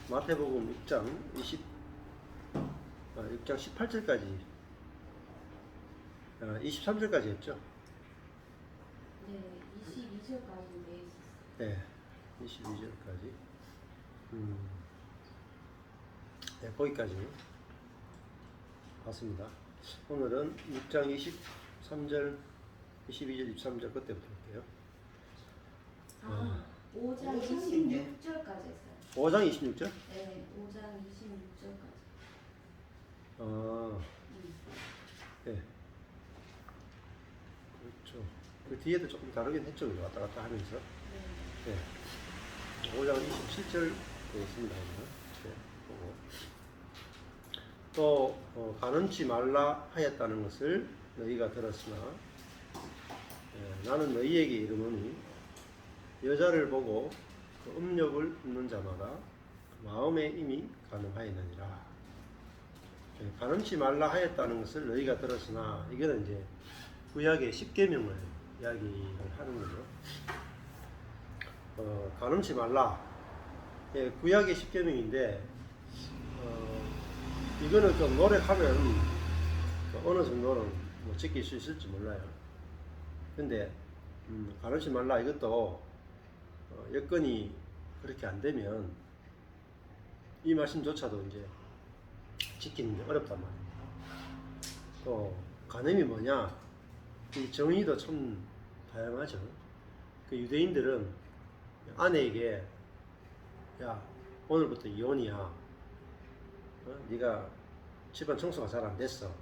마태복음 6장 6장 18절까지 23절까지 했죠. 네, 22절까지 돼 있었어요. 네, 22절까지. 네, 거기까지 봤습니다. 오늘은 6장 23절, 22절, 23절 그때부터 할게요. 5장 26절까지 했어요. 5장 26절? 네, 5장 26절까지. 네. 그렇죠. 그 뒤에도 조금 다르긴 했죠. 왔다 갔다 하면서. 네. 5장 27절 되겠습니다. 네, 보고. 또 가늠치 말라 하였다는 것을 너희가 들었으나 나는 너희에게 이르노니 여자를 보고 그 음욕을 품는 자마다 그 마음에 이미 가늠하였느니라. 가늠치 말라 하였다는 것을 너희가 들었으나 이거는 이제 구약의 10계명을 이야기를 하는 거죠. 가늠치 말라. 예, 구약의 10계명인데 이거는 좀 노력하면 어느 정도는 뭐 지킬 수 있을지 몰라요. 근데 가늠치 말라 이것도 여건이 그렇게 안 되면 이 말씀조차도 이제 지키는 게 어렵단 말입니다. 또 간음이 뭐냐? 이 정의도 참 다양하죠. 그 유대인들은 아내에게 야 오늘부터 이혼이야. 네가 집안 청소가 잘 안 됐어.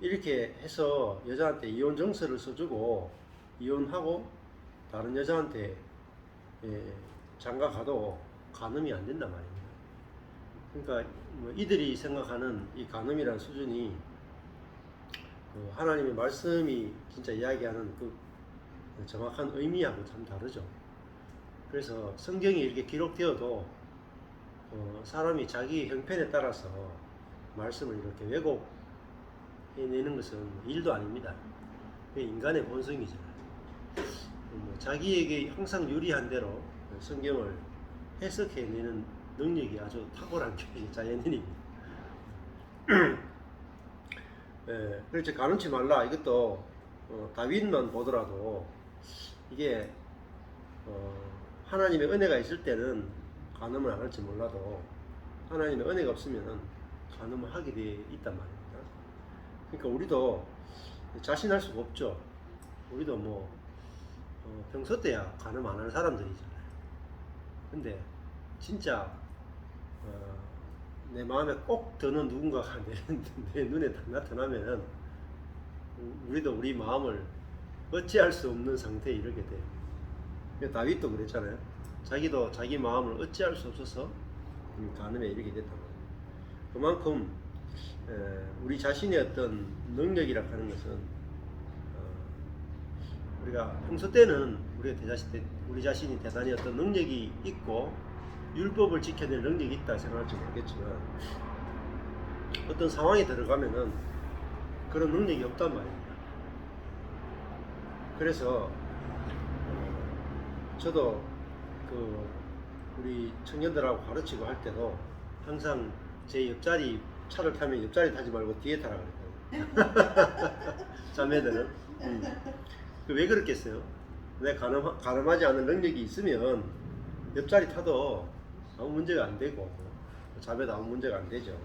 이렇게 해서 여자한테 이혼 정서를 써주고 이혼하고 다른 여자한테 장가 가도 간음이 안 된단 말입니다. 그러니까 뭐 이들이 생각하는 이 간음이라는 수준이 하나님의 말씀이 진짜 이야기하는 그 정확한 의미하고 참 다르죠. 그래서 성경이 이렇게 기록되어도 사람이 자기 형편에 따라서 말씀을 이렇게 왜곡해내는 것은 일도 아닙니다. 인간의 본성이잖아요. 자기에게 항상 유리한 대로 성경을 해석해내는 능력이 아주 탁월한 게 자연인입니다. 그렇지 가늠치 말라 이것도 다윗만 보더라도 이게 하나님의 은혜가 있을 때는 간음을 안 할지 몰라도 하나님의 은혜가 없으면 간음을 하게 돼 있단 말입니다. 그러니까 우리도 자신할 수가 없죠. 우리도 뭐 평소 때야 간음 안 하는 사람들이잖아요. 근데 진짜 내 마음에 꼭 드는 누군가가 내 눈에 딱 나타나면 우리도 우리 마음을 어찌할 수 없는 상태에 이르게 돼요. 다윗도 그랬잖아요. 자기도 자기 마음을 어찌할 수 없어서 간음에 이르게 됐단 말이에요. 그만큼 우리 자신의 어떤 능력이라 하는 것은 우리가 평소 때는 우리 자신이 대단히 어떤 능력이 있고 율법을 지켜낼 능력이 있다 생각할지 모르겠지만 어떤 상황에 들어가면은 그런 능력이 없단 말입니다. 그래서 저도 우리 청년들하고 가르치고 할 때도 항상 제 옆자리 차를 타면 옆자리 타지 말고 뒤에 타라 그랬거든요. 자매들은 왜 그렇겠어요? 내가 가늠하지 않은 능력이 있으면 옆자리 타도 아무 문제가 안 되고 자매도 아무 문제가 안 되죠.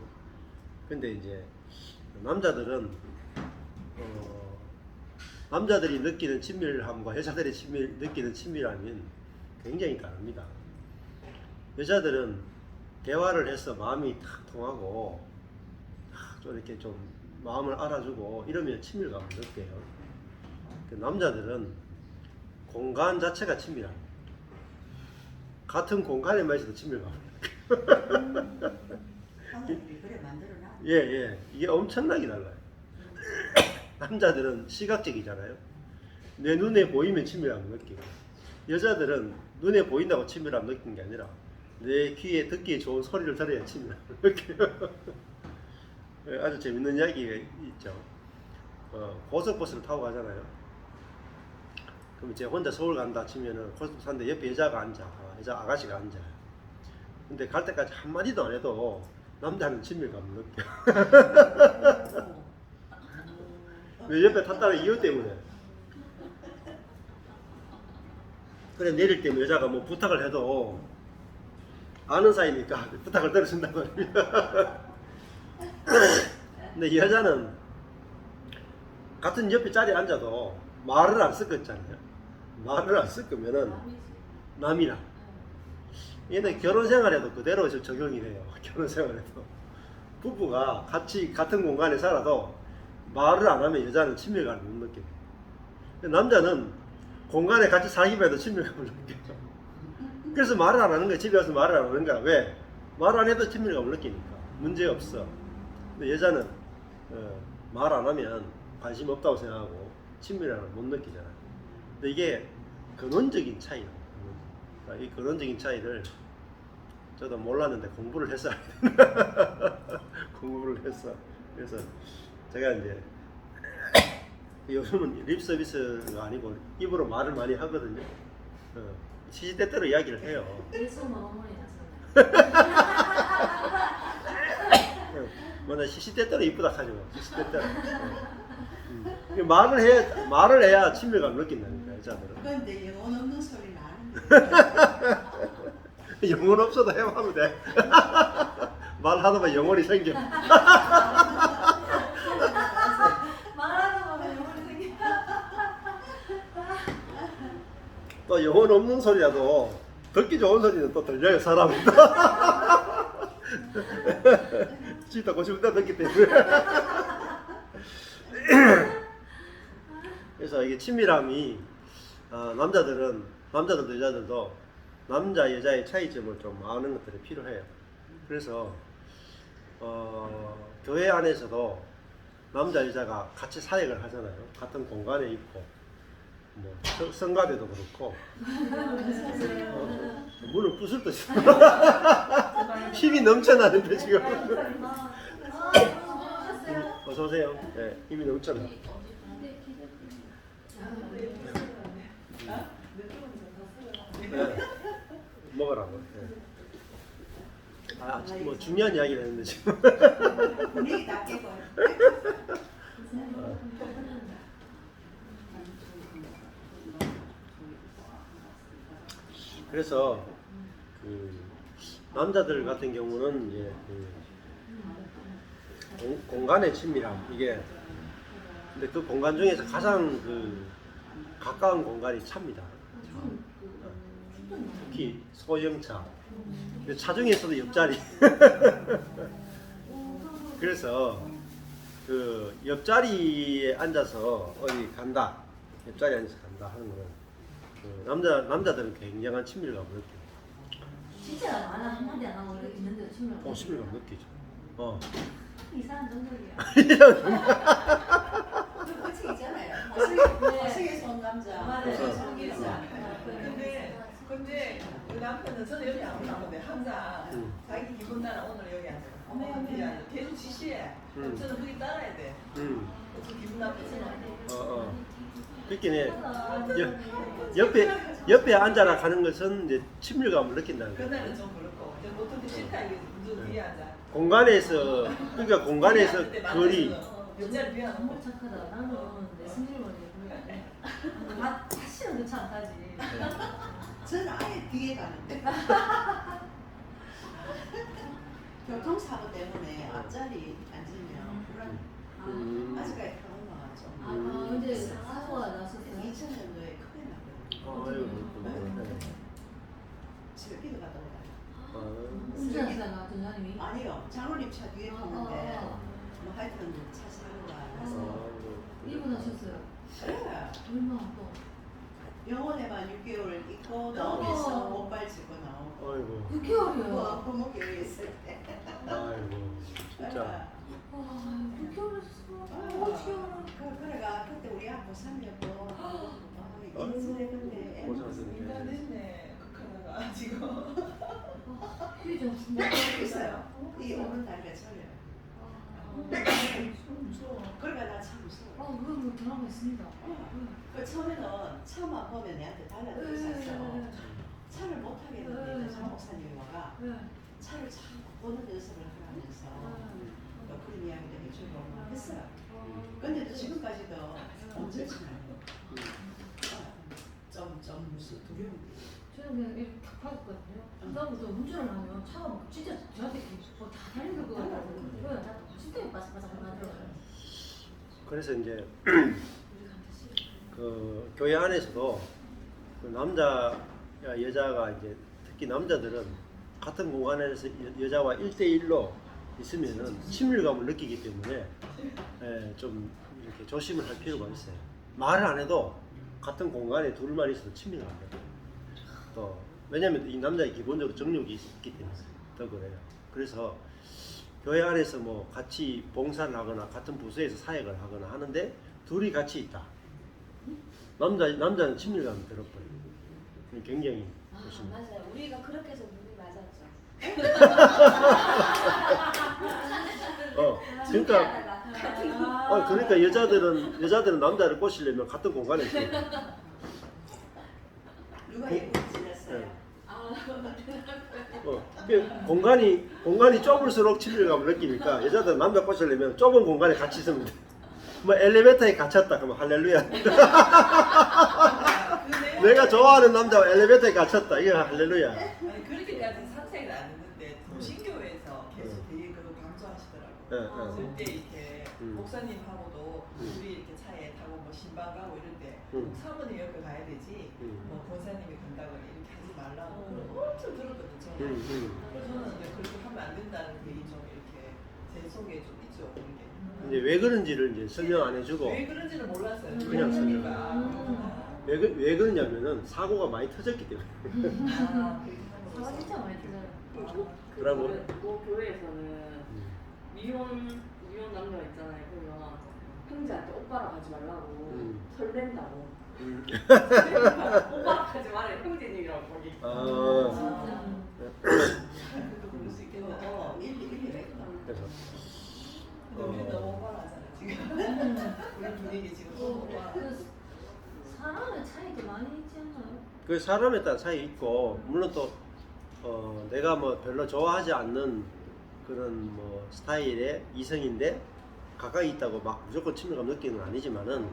근데 이제 남자들은 남자들이 느끼는 친밀함과 여자들이 느끼는 친밀함은 굉장히 다릅니다. 여자들은 대화를 해서 마음이 탁 통하고 좀 이렇게 좀 마음을 알아주고 이러면 친밀감을 느껴요. 남자들은 공간 자체가 친밀합니다. 같은 공간에만 있어도 친밀감을 느껴요. 예, 이게 엄청나게 달라요. 남자들은 시각적이잖아요. 내 눈에 보이면 친밀함을 느끼고 여자들은 눈에 보인다고 친밀함을 느끼는 게 아니라 내 귀에 듣기에 좋은 소리를 들어야 친밀함을 느껴요. 아주 재밌는 이야기가 있죠. 고속버스를 타고 가잖아요. 그럼 이제 혼자 서울 간다 치면은 고속버스 타는데 옆에 여자가 앉아. 여자 아가씨가 앉아요. 근데 갈 때까지 한마디도 안 해도 남자는 친밀감을 느껴. 왜 옆에 탔다는 이유 때문에. 그래 내릴 때 여자가 뭐 부탁을 해도 아는 사이니까 부탁을 들어준단 말이야. 근데 여자는 같은 옆에 자리에 앉아도 말을 안 섞었잖아요. 말을 안 섞으면은 남이라. 얘는 결혼 생활에도 그대로 적용이 돼요. 결혼 생활에도 부부가 같이 같은 공간에 살아도 말을 안 하면 여자는 친밀감을 못 느껴요. 남자는 공간에 같이 살기만 해도 친밀감을 느껴요. 그래서 말을 안 하는 거야. 집에 와서 말을 안 하는 거야. 왜? 말 안 해도 친밀감을 느끼니까 문제 없어. 근데 여자는 말 안 하면 관심 없다고 생각하고 친밀감을 못 느끼잖아. 근데 이게 근원적인 차이야. 이 근원적인 차이를 저도 몰랐는데 공부를 했어. 공부를 했어. 그래서 제가 이제 요즘은 립 서비스가 아니고 입으로 말을 많이 하거든요. 시시때때로 이야기를 해요. 뭐나 시시때때로 이쁘다 하죠. 시시때때로. 말을 해야 친밀감 느낀다니까 여자들은. 근데 영혼 없는 소리 나는데. 영혼 없어도 해보면 돼. 말하다 보면 영혼이 생겨. 또 영혼 없는 소리라도 듣기 좋은 소리는 또 들려요 사람은. 진짜 고싶다 듣기 때문에. 그래서 이게 친밀함이 남자들도 여자들도 남자 여자의 차이점을 좀 아는 것들이 필요해요. 그래서 교회 안에서도 남자 여자가 같이 사역을 하잖아요. 같은 공간에 있고 뭐 성가대도 그렇고 문을 부술 듯이 힘이 넘쳐나는데 지금. 어서 오세요. 네, 힘이 넘쳐나. 네. 먹으라고. 네. 뭐 중요한 이야기를 했는데 지금. 분위기 다 깨고. 그래서 남자들 같은 경우는 이제 공간의 친밀함 이게 근데 그 공간 중에서 가장 가까운 공간이 차입니다. 특히 소형차. 차 중에서도 옆자리. 그래서 옆자리에 앉아서 어디 간다. 옆자리에 앉아서 간다 하는 거는 남자들은 굉장한 친밀감을 느껴요. 진짜 말 한마디 안 하고 이렇게 있는데도 친밀감. 친밀감 느끼죠. 이상한 정도이야. 그치 있잖아요. 네. 화성에서 온 남자. 맞아요. 근데 그 남편은 저는 여기 안 나오는데 항상 자기 기분 따라 오늘 여기 앉아. 어머 계속 지시해. 저는 거기 따라야 돼. 저 기분 나쁘지만. 그러니까 옆에 앉아라 하는 것은 이제 친밀감을 느낀다는 거예요. 그날은 좀 그렇고 이제 보통 싫다 이게 저 뒤에 앉아. 공간에서 거리. 옆자리 비하는 너무 거. 착하다. 나는 내 승질만 내 다시는 그렇지 않다지. 저는 아예 뒤에 가는데. 교통사고 때문에 앞자리 앉으면 불안. 아직까지 트라우마가 좀. 근데 사고가 났었어요. 2000년도에 크게 나거든요. 새벽기도 갔다 오다. 운전하시다가 전사님이 아니요, 장로님 차 뒤에 탔는데 뭐 하여튼 차 사고가 나서. 입원하셨어요. 네. 얼마 또? 병원에만 6개월 있고 나오면서 목발 짚고 나오고. 아이고. 6개월이요. 부모교회 있을 때. 아이고. 진짜. 6개월이었어. 그래가 그때 우리 아빠 삼렸고 인수에 근데 인간했네. 극하다가 지금. 휴지 없습니다. 있어요. 이 오는 날에 설려요. 무서워. 그러니까 나 참 무서워. 그건 드라마 있습니다. 그 처음에는 차만 보면 내한테 달라들었어. 차를 못 하겠는데 장 목사님이 와가 네. 차를 참 보는 연습을 하면서 또 그런 이야기도 해주고 뭐 했어요. 근데 또 지금까지도 언제쯤 좀 무슨 두려움. 저는 그냥 이렇게 탁 받았거든요. 그다음부터 운전을 하면 차가 막 진짜 저한테 뭐다 달리는 것 같아요. 그래서 다 진짜 바삭바삭 하더라고요. 그래서 이제 우리가 한테 싫어. 그 교회 안에서도 그 남자 여자가 이제 특히 남자들은 같은 공간에서 여자와 1대1로 있으면은 친밀감을 느끼기 때문에 좀 이렇게 조심을 할 필요가 있어요. 말을 안 해도 같은 공간에 둘만 있어도 친밀감을 느껴요. 또 왜냐면 이 남자의 기본적으로 정욕이 있기 때문에 더 그래요. 그래서 교회 안에서 뭐 같이 봉사를 하거나 같은 부서에서 사역을 하거나 하는데 둘이 같이 있다. 남자는 친밀감이 들어버려요. 굉장히 조심. 맞아요. 우리가 그렇게 해서 눈이 맞았죠. 그러니까 그러니까 여자들은 남자를 꼬시려면 같은 공간에 있어요. 누가 예쁘게 지냈어요? 네. 공간이 좁을수록 친밀감을 느끼니까 여자들은 남자 꼬시려면 좁은 공간에 같이 있으면 돼. 뭐 엘리베이터에 갇혔다 그러면 할렐루야. 내가 좋아하는 남자와 엘리베이터에 갇혔다 이거 할렐루야. 아니 그렇게까지 상세히는 안 했는데 도신교회에서 계속 되게 그거 강조하시더라고요. 그때 이렇게 목사님하고도 둘이 이렇게 차에 타고 뭐 신방 가고 이럴 때 사모님 옆에 가야 되지 뭐 권사님이 간다거나 이렇게 하지 말라고 엄청 들었거든요. 저는. 그래서 저는 이제 그렇게 하면 안 된다는 게 좀 이렇게 제 속에 좀 있죠. 그게. 이제 왜 그런지를 이제 설명 안 해주고 왜 그런지는 몰랐어요. 그냥 설명. 왜 그러냐면은 사고가 많이 터졌기 때문에. 사과 진짜 많이 들어요. 그러고 그 교회에서는 미혼 남자가 있잖아요. 그러면 형제한테 오빠랑 가지 말라고 설렌다고. 오빠랑 가지 말아요. 형제님이라고 거기. 그럴 수 있겠다. 일일이 왜 있나? 그래서 근데 우리 너무 오버하잖아 지금. 우리 분위기 지금 너무 오버. 그 사람의 차이도 많이 있지 않나요? 그 사람에 따라 차이 있고 물론 또 내가 뭐 별로 좋아하지 않는 그런 뭐 스타일의 이성인데 가까이 있다고 막 무조건 친밀감 느끼는 건 아니지만은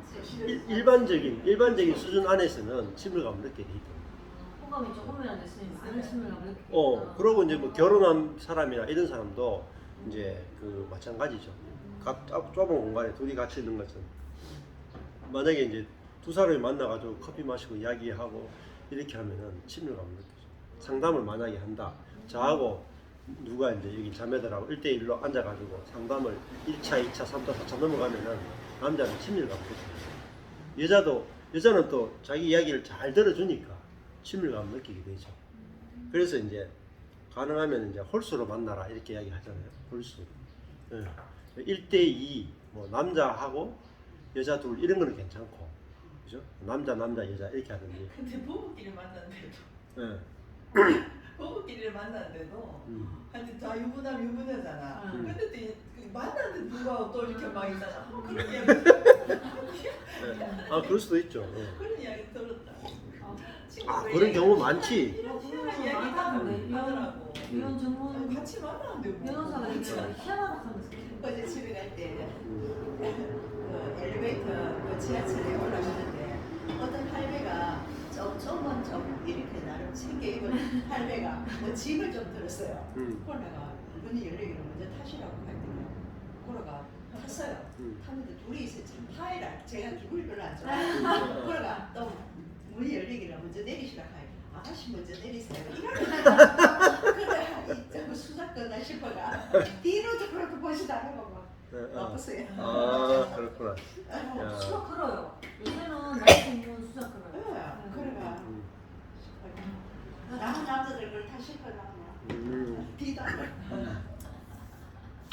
일반적인 수준 안에서는 친밀감을 느끼게 돼 있다. 호감이 조금이라도 있으면 많은 친밀감을 느끼고. 그러고 이제 뭐 결혼한 사람이나 이런 사람도 이제 그 마찬가지죠. 각 좁은 공간에 둘이 같이 있는 것은 만약에 이제 두 사람이 만나가지고 커피 마시고 이야기하고 이렇게 하면은 친밀감을 느끼죠. 상담을 만약에 한다. 저하고 누가 이제 여기 자매들하고 1대1로 앉아가지고 상담을 1차, 2차, 3차, 4차 넘어가면은 남자는 친밀감을 느껴요. 여자는 또 자기 이야기를 잘 들어주니까 친밀감을 느끼게 되죠. 그래서 이제 가능하면 이제 홀수로 만나라 이렇게 이야기 하잖아요. 홀수. 1대2 뭐 남자하고 여자 둘 이런 거는 괜찮고, 그죠? 남자 여자 이렇게 하든지. 근데 부부끼리 만났는데도 예. 부부끼리를 만났는데도 하여튼 다 유부남이잖아. 근데 또 만났는데 누가 또 이렇게 막 있잖아. 그런 이야기 그럴 수도 있죠. 그런 이야기 들었다. 그런 경우 많지. 이런 희한한 이야기 하더라고. 이런 전문 같이 만났는데 뭐. 변호사가 이렇게 희한하다 하면서. 어제 집에 갈 때 그 엘리베이터 그 지하철에 올라가는데 어떤 할매가 좀 이렇게 나름 챙겨 입은 할매가 뭐 짐을 좀 들었어요. 코로나가 문이 열리기로 먼저 타시라고 했더니 코로나가 탔어요. 탔는데 둘이 있어요. 참 파이라 제가 기분이 별로 안 좋아요. 코로나가 또 문이 열리기로 먼저 내리시라고 하요. 아가씨 먼저 내리세요. 그래 좀 수작거나 싶어가 뒤로 저렇게 보시다가 막 바쁘세요. 그렇구나. 수작 걸어요. 요새는 나이 있는 수작 걸어요. 그래가 남은 남자들 그걸 다 시켜놔. 뒤도 안 가.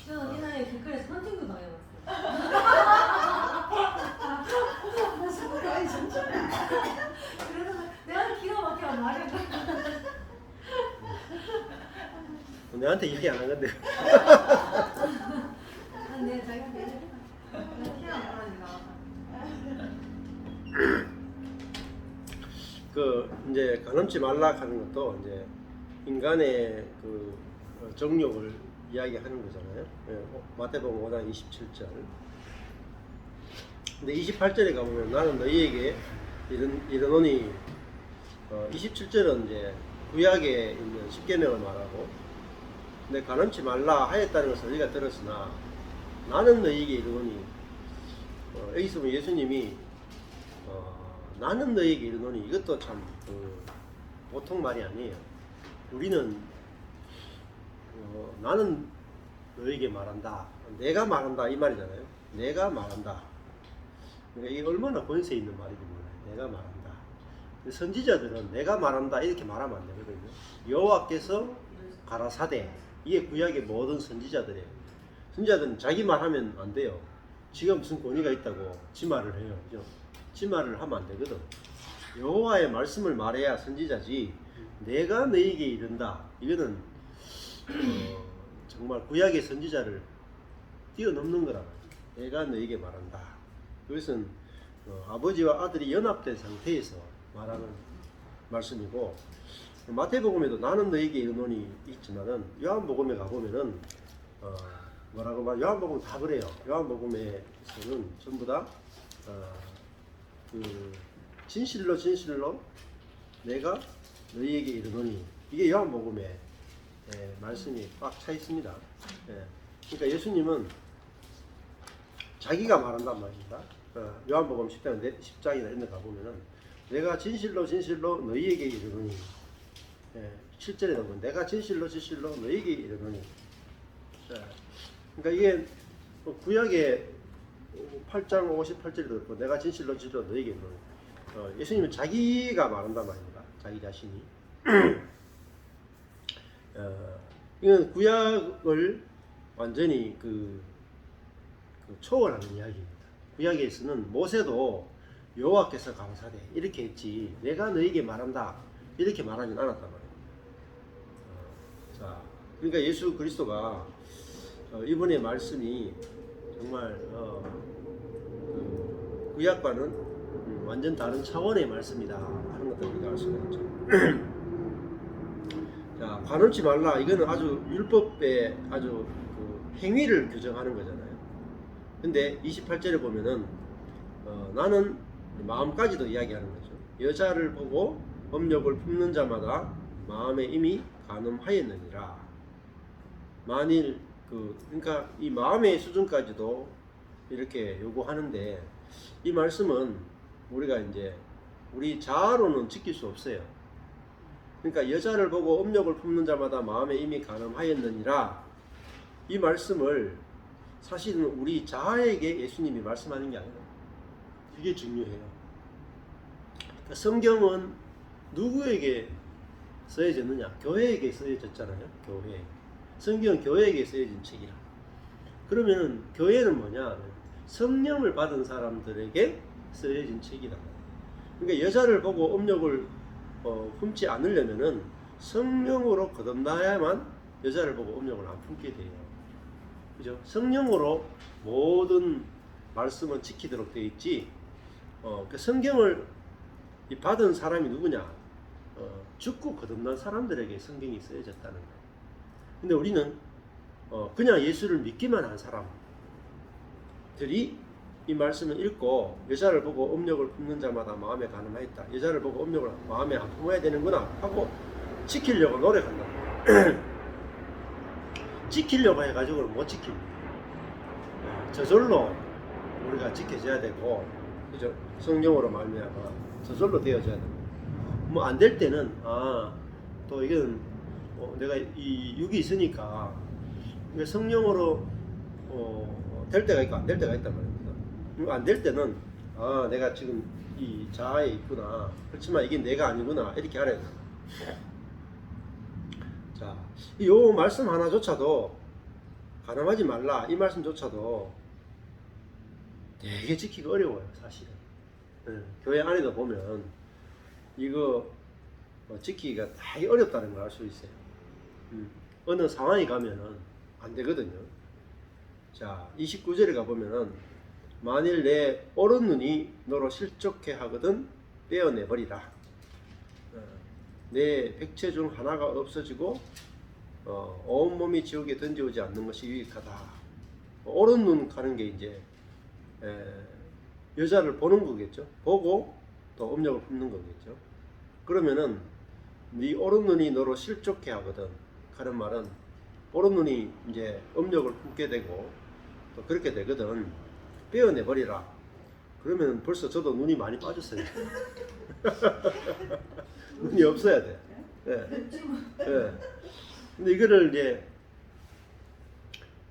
저는 이 나이에 길거리에서 헌팅도 당해봤어요. 아이 진짜. 그래서 내가 기가 막혀 말이 안 돼. 내한테 얘기 안 한 건데. 네, 자기한테 키가 안 나니까. 그 이제 가늠치 말라 하는 것도 이제 인간의 그 정욕을 이야기하는 거잖아요. 마태복음 5장 27절. 근데 28절에 가보면 나는 너희에게 이르노니 27절은 이제 구약에 있는 십계명을 말하고, 근데 가늠치 말라 하였다는 것을 우리가 들었으나 나는 너희에게 이르노니, 여기서 보면 예수님이 나는 너희에게 이르노니, 이것도 참 보통 말이 아니에요. 우리는 나는 너에게 말한다, 내가 말한다 이 말이잖아요. 내가 말한다. 그러니까 이게 얼마나 권세 있는 말인지 몰라요. 내가 말한다. 선지자들은 내가 말한다 이렇게 말하면 안 되거든요. 여호와께서 가라사대, 이게 구약의 모든 선지자들이에요. 선지자들은 자기 말하면 안 돼요. 지가 무슨 권위가 있다고 지 말을 해요. 그죠? 지 말을 하면 안 되거든. 여호와의 말씀을 말해야 선지자지. 내가 너에게 이른다, 이거는 정말 구약의 선지자를 뛰어넘는 거라. 내가 너에게 말한다. 그것은 아버지와 아들이 연합된 상태에서 말하는 말씀이고, 마태복음에도 나는 너에게 이르노니 있지만은 요한복음에 가보면은 뭐라고 말? 요한복음 다 그래요. 요한복음에서는 전부 다 그 진실로 진실로 내가 너희에게 이르노니, 이게 요한복음에 말씀이 꽉 차 있습니다. 그러니까 예수님은 자기가 말한단 말입니다. 요한복음 10장이나 이런 데 가보면은 내가 진실로 진실로 너희에게 이르노니, 7절에 보면 내가 진실로 진실로 너희에게 이르노니. 그러니까 이게 구약의 8장 58절에도 그렇고 내가 진실로 진실로 너희에게 이르노니, 예수님은 자기가 말한단 말입니다. 자기 자신이. 이건 구약을 완전히 초월하는 이야기입니다. 구약에서는 모세도 여호와께서 가라사대 이렇게 했지, 내가 너에게 말한다 이렇게 말하진 않았단 말이에요. 자, 그러니까 예수 그리스도가 이번의 말씀이 정말 구약과는 완전 다른 차원의 말씀이다 하는 것을 우리가 알 수가 있죠. 자, 관음치 말라, 이거는 아주 율법의 아주 행위를 규정하는 거잖아요. 근데 28절에 보면은 나는 마음까지도 이야기하는 거죠. 여자를 보고 음욕을 품는 자마다 마음에 이미 간음하였느니라. 만일 그러니까 이 마음의 수준까지도 이렇게 요구하는데, 이 말씀은 우리가 이제 우리 자아로는 지킬 수 없어요. 그러니까 여자를 보고 음욕을 품는 자마다 마음에 이미 간음하였느니라, 이 말씀을 사실은 우리 자아에게 예수님이 말씀하는 게 아니라, 이게 중요해요. 그러니까 성경은 누구에게 써여졌느냐? 교회에게 써여졌잖아요. 교회. 성경은 교회에게 써여진 책이라. 그러면 교회는 뭐냐? 성령을 받은 사람들에게 써여진 책이다. 그러니까 여자를 보고 음욕을 품지 않으려면은 성령으로 거듭나야만 여자를 보고 음욕을 안 품게 돼요. 그죠? 성령으로 모든 말씀은 지키도록 되어 있지. 그 성경을 받은 사람이 누구냐? 죽고 거듭난 사람들에게 성경이 쓰여졌다는 거예요. 근데 우리는 그냥 예수를 믿기만 한 사람들이 이 말씀을 읽고 여자를 보고 음욕을 품는 자마다 마음에 간음하였다, 여자를 보고 음욕을 마음에 안 품어야 되는구나 하고 지키려고 노력한다. 지키려고 해가지고는 못 지킵니다. 저절로 우리가 지켜져야 되고, 그죠? 성령으로 말미암아 저절로 되어져야 되고, 뭐 안 될 때는 또 이건 내가 이 육이 있으니까 성령으로 될 때가 있고 안 될 때가 있단 말입니다. 안 될 때는 내가 지금 이 자아에 있구나, 그렇지만 이게 내가 아니구나 이렇게 알아야 돼요. 자, 이 말씀 하나조차도, 간음하지 말라 이 말씀조차도 되게 지키기 어려워요, 사실은. 교회 안에도 보면 이거 지키기가 되게 어렵다는 걸 알 수 있어요. 어느 상황에 가면은 안 되거든요. 자, 29절에 가보면은 만일 내 오른 눈이 너로 실족해 하거든 떼어내버리라. 내 백체 중 하나가 없어지고 온 몸이 지옥에 던져오지 않는 것이 유익하다. 오른 눈 가는 게 이제 여자를 보는 거겠죠. 보고 또 업력을 품는 거겠죠. 그러면은 네 오른 눈이 너로 실족해 하거든. 하는 말은 오른 눈이 이제 업력을 품게 되고 또 그렇게 되거든. 빼어내버리라. 그러면 벌써 저도 눈이 많이 빠졌어요. 눈이 없어야 돼. 예. 예. 근데 이거를 이제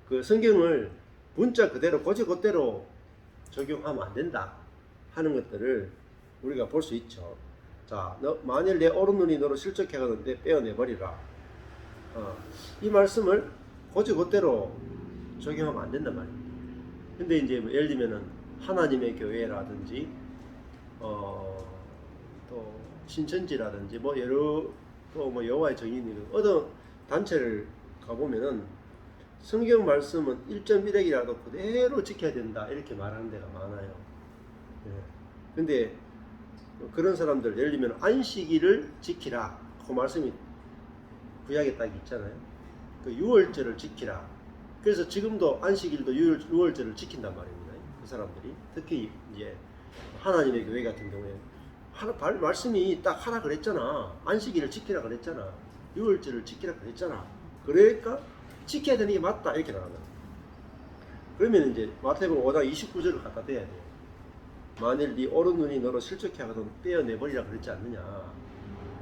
그 성경을 문자 그대로 고지 그대로 적용하면 안 된다 하는 것들을 우리가 볼 수 있죠. 자, 너 만일 내 오른 눈이 너로 실족해 가는데 빼어내버리라. 이 말씀을 고지 그대로 적용하면 안 된단 말입니다. 근데 이제 뭐 예를 들면은 하나님의 교회라든지 또 신천지라든지 뭐 여러 또 뭐 여호와의 증인이든 어떤 단체를 가보면은 성경 말씀은 1.1핵이라도 그대로 지켜야 된다 이렇게 말하는 데가 많아요. 예. 근데 그런 사람들 예를 들면 안식일을 지키라 그 말씀이 구약에 딱 있잖아요. 그 유월절을 지키라. 그래서 지금도 안식일도 유월절을 지킨단 말입니다. 그 사람들이 특히 이제 하나님의 교회 같은 경우에 말씀이 딱 하라 그랬잖아. 안식일을 지키라 그랬잖아. 유월절을 지키라 그랬잖아. 그러니까 지켜야 되는 게 맞다 이렇게 나가는. 그러면 이제 마태복음 5장 29절을 갖다 대야 돼요. 만일 네 오른 눈이 너로 실족해 하거든 빼어내버리라 그랬지 않느냐.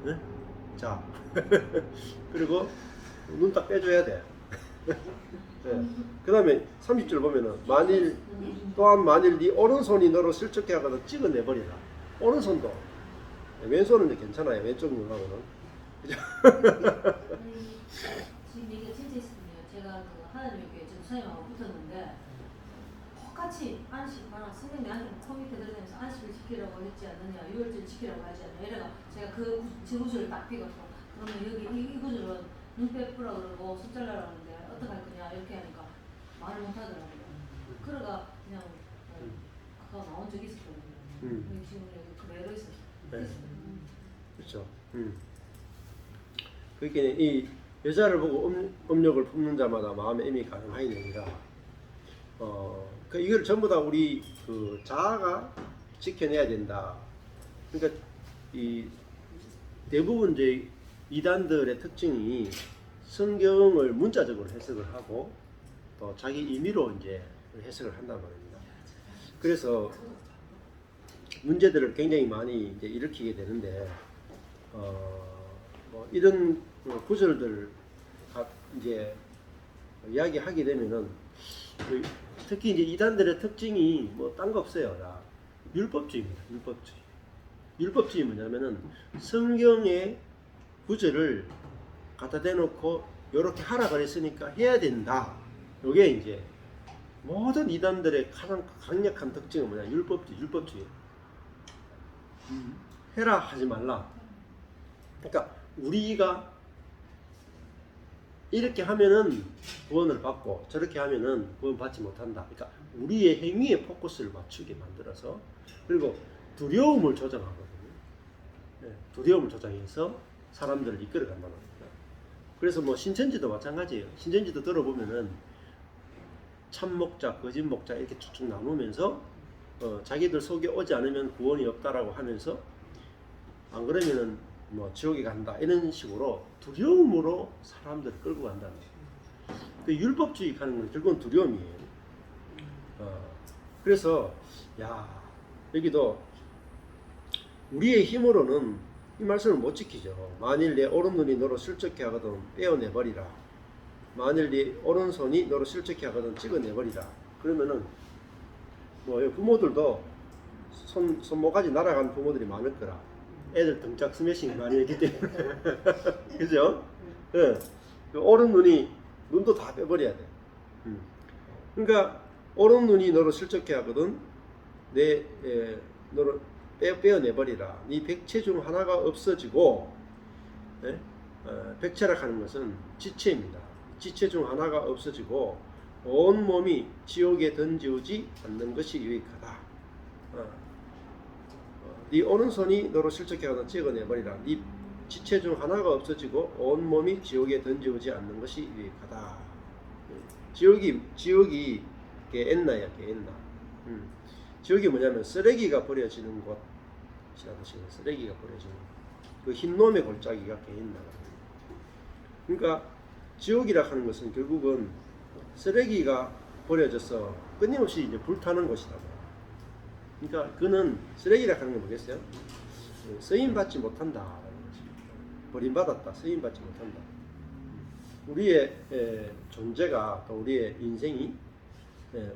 응? 자 그리고 눈 딱 빼줘야 돼. 네. 그 다음에 30절 보면은 또한 만일 네 오른손이 너로 실족해 하거든 찍어내버리라. 오른손도 왼손은 괜찮아요. 왼쪽 눈하고는. 지금 얘기가 진짜 있습니다. 제가 그 하나님의 교회 지금 선생님하고 붙었는데 똑같이 안식하나 선생님이 안식 코 밑에 들어다니면서 안식을 지키라고 했지 않느냐, 유월절 지키라고 하지 않느냐 이래가 제가 그 구절을 딱 삐갔어. 그러면 여기 이 구절은 눈 빼뿌라 그러고 숫자라고 하는데 어떻게 할 거냐 이렇게 하니까 말을 못 하더라고요. 그러가 그냥 그거 나온 적이 있었거든요. 지금 여기 그대로 있었어요. 네. 그렇죠. 그러니까 이 여자를 보고 업력을 품는 자마다 마음의 임이 가능하니라. 이걸 전부 다 우리 그 자아가 지켜내야 된다. 그러니까 이 대부분 이제 이단들의 특징이 성경을 문자적으로 해석을 하고 또 자기 임의로 이제 해석을 한단 말입니다. 그래서 문제들을 굉장히 많이 이제 일으키게 되는데 뭐 이런 구절들 이제 이야기하게 되면은 특히 이제 이단들의 특징이 뭐 딴 거 없어요. 다 율법주의입니다. 율법주의. 율법주의 뭐냐면은 성경의 구절을 갖다 대놓고 이렇게 하라 그랬으니까 해야 된다. 이게 이제 모든 이단들의 가장 강력한 특징은 뭐냐? 율법주의. 해라 하지 말라. 그러니까 우리가 이렇게 하면은 구원을 받고 저렇게 하면은 구원 받지 못한다. 그러니까 우리의 행위에 포커스를 맞추게 만들어서 그리고 두려움을 조장하거든요. 네, 두려움을 조장해서 사람들을 이끌어간다는 겁니다. 그래서 뭐 신천지도 마찬가지예요. 신천지도 들어보면은 참목자, 거짓목자 이렇게 쭉쭉 나누면서 자기들 속에 오지 않으면 구원이 없다라고 하면서 안 그러면은 뭐 지옥에 간다 이런 식으로 두려움으로 사람들을 끌고 간다는 거예요. 그 율법주의 가는 건 결국은 두려움이에요. 그래서 여기도 우리의 힘으로는 이 말씀을 못 지키죠. 만일 내 오른눈이 너로 실족해 하거든 빼어내버리라. 만일 네 오른손이 너로 실족해 하거든 찍어내버리라. 그러면은 뭐 부모들도 손모가지 날아간 부모들이 많을 거라. 애들 등짝 스매싱 많이 했기 때문에 그죠? 예. 오른 눈도 다 빼버려야 돼. 그러니까 오른 눈이 너로 실족해 하거든 너로 빼어내버리라. 네 백체 중 하나가 없어지고 백체라 하는 것은 지체입니다. 지체 중 하나가 없어지고 온 몸이 지옥에 던지우지 않는 것이 유익하다. 네 오른손이 너로 실족해 하거든 찍어내버리라. 네 지체 중 하나가 없어지고 온 몸이 지옥에 던져오지 않는 것이 유익하다. 지옥이 게엔나야, 게엔나. 지옥이 뭐냐면 쓰레기가 버려지는 곳이라는 뜻이에요. 쓰레기가 버려지는 그 흰놈의 골짜기가 게엔나가. 그러니까 지옥이라 하는 것은 결국은 쓰레기가 버려져서 끊임없이 이제 불타는 곳이다. 그러니까 그는 쓰레기라 하는 게 뭐겠어요? 쓰임 받지 못한다. 버림받았다. 쓰임 받지 못한다. 우리의 존재가 또 우리의 인생이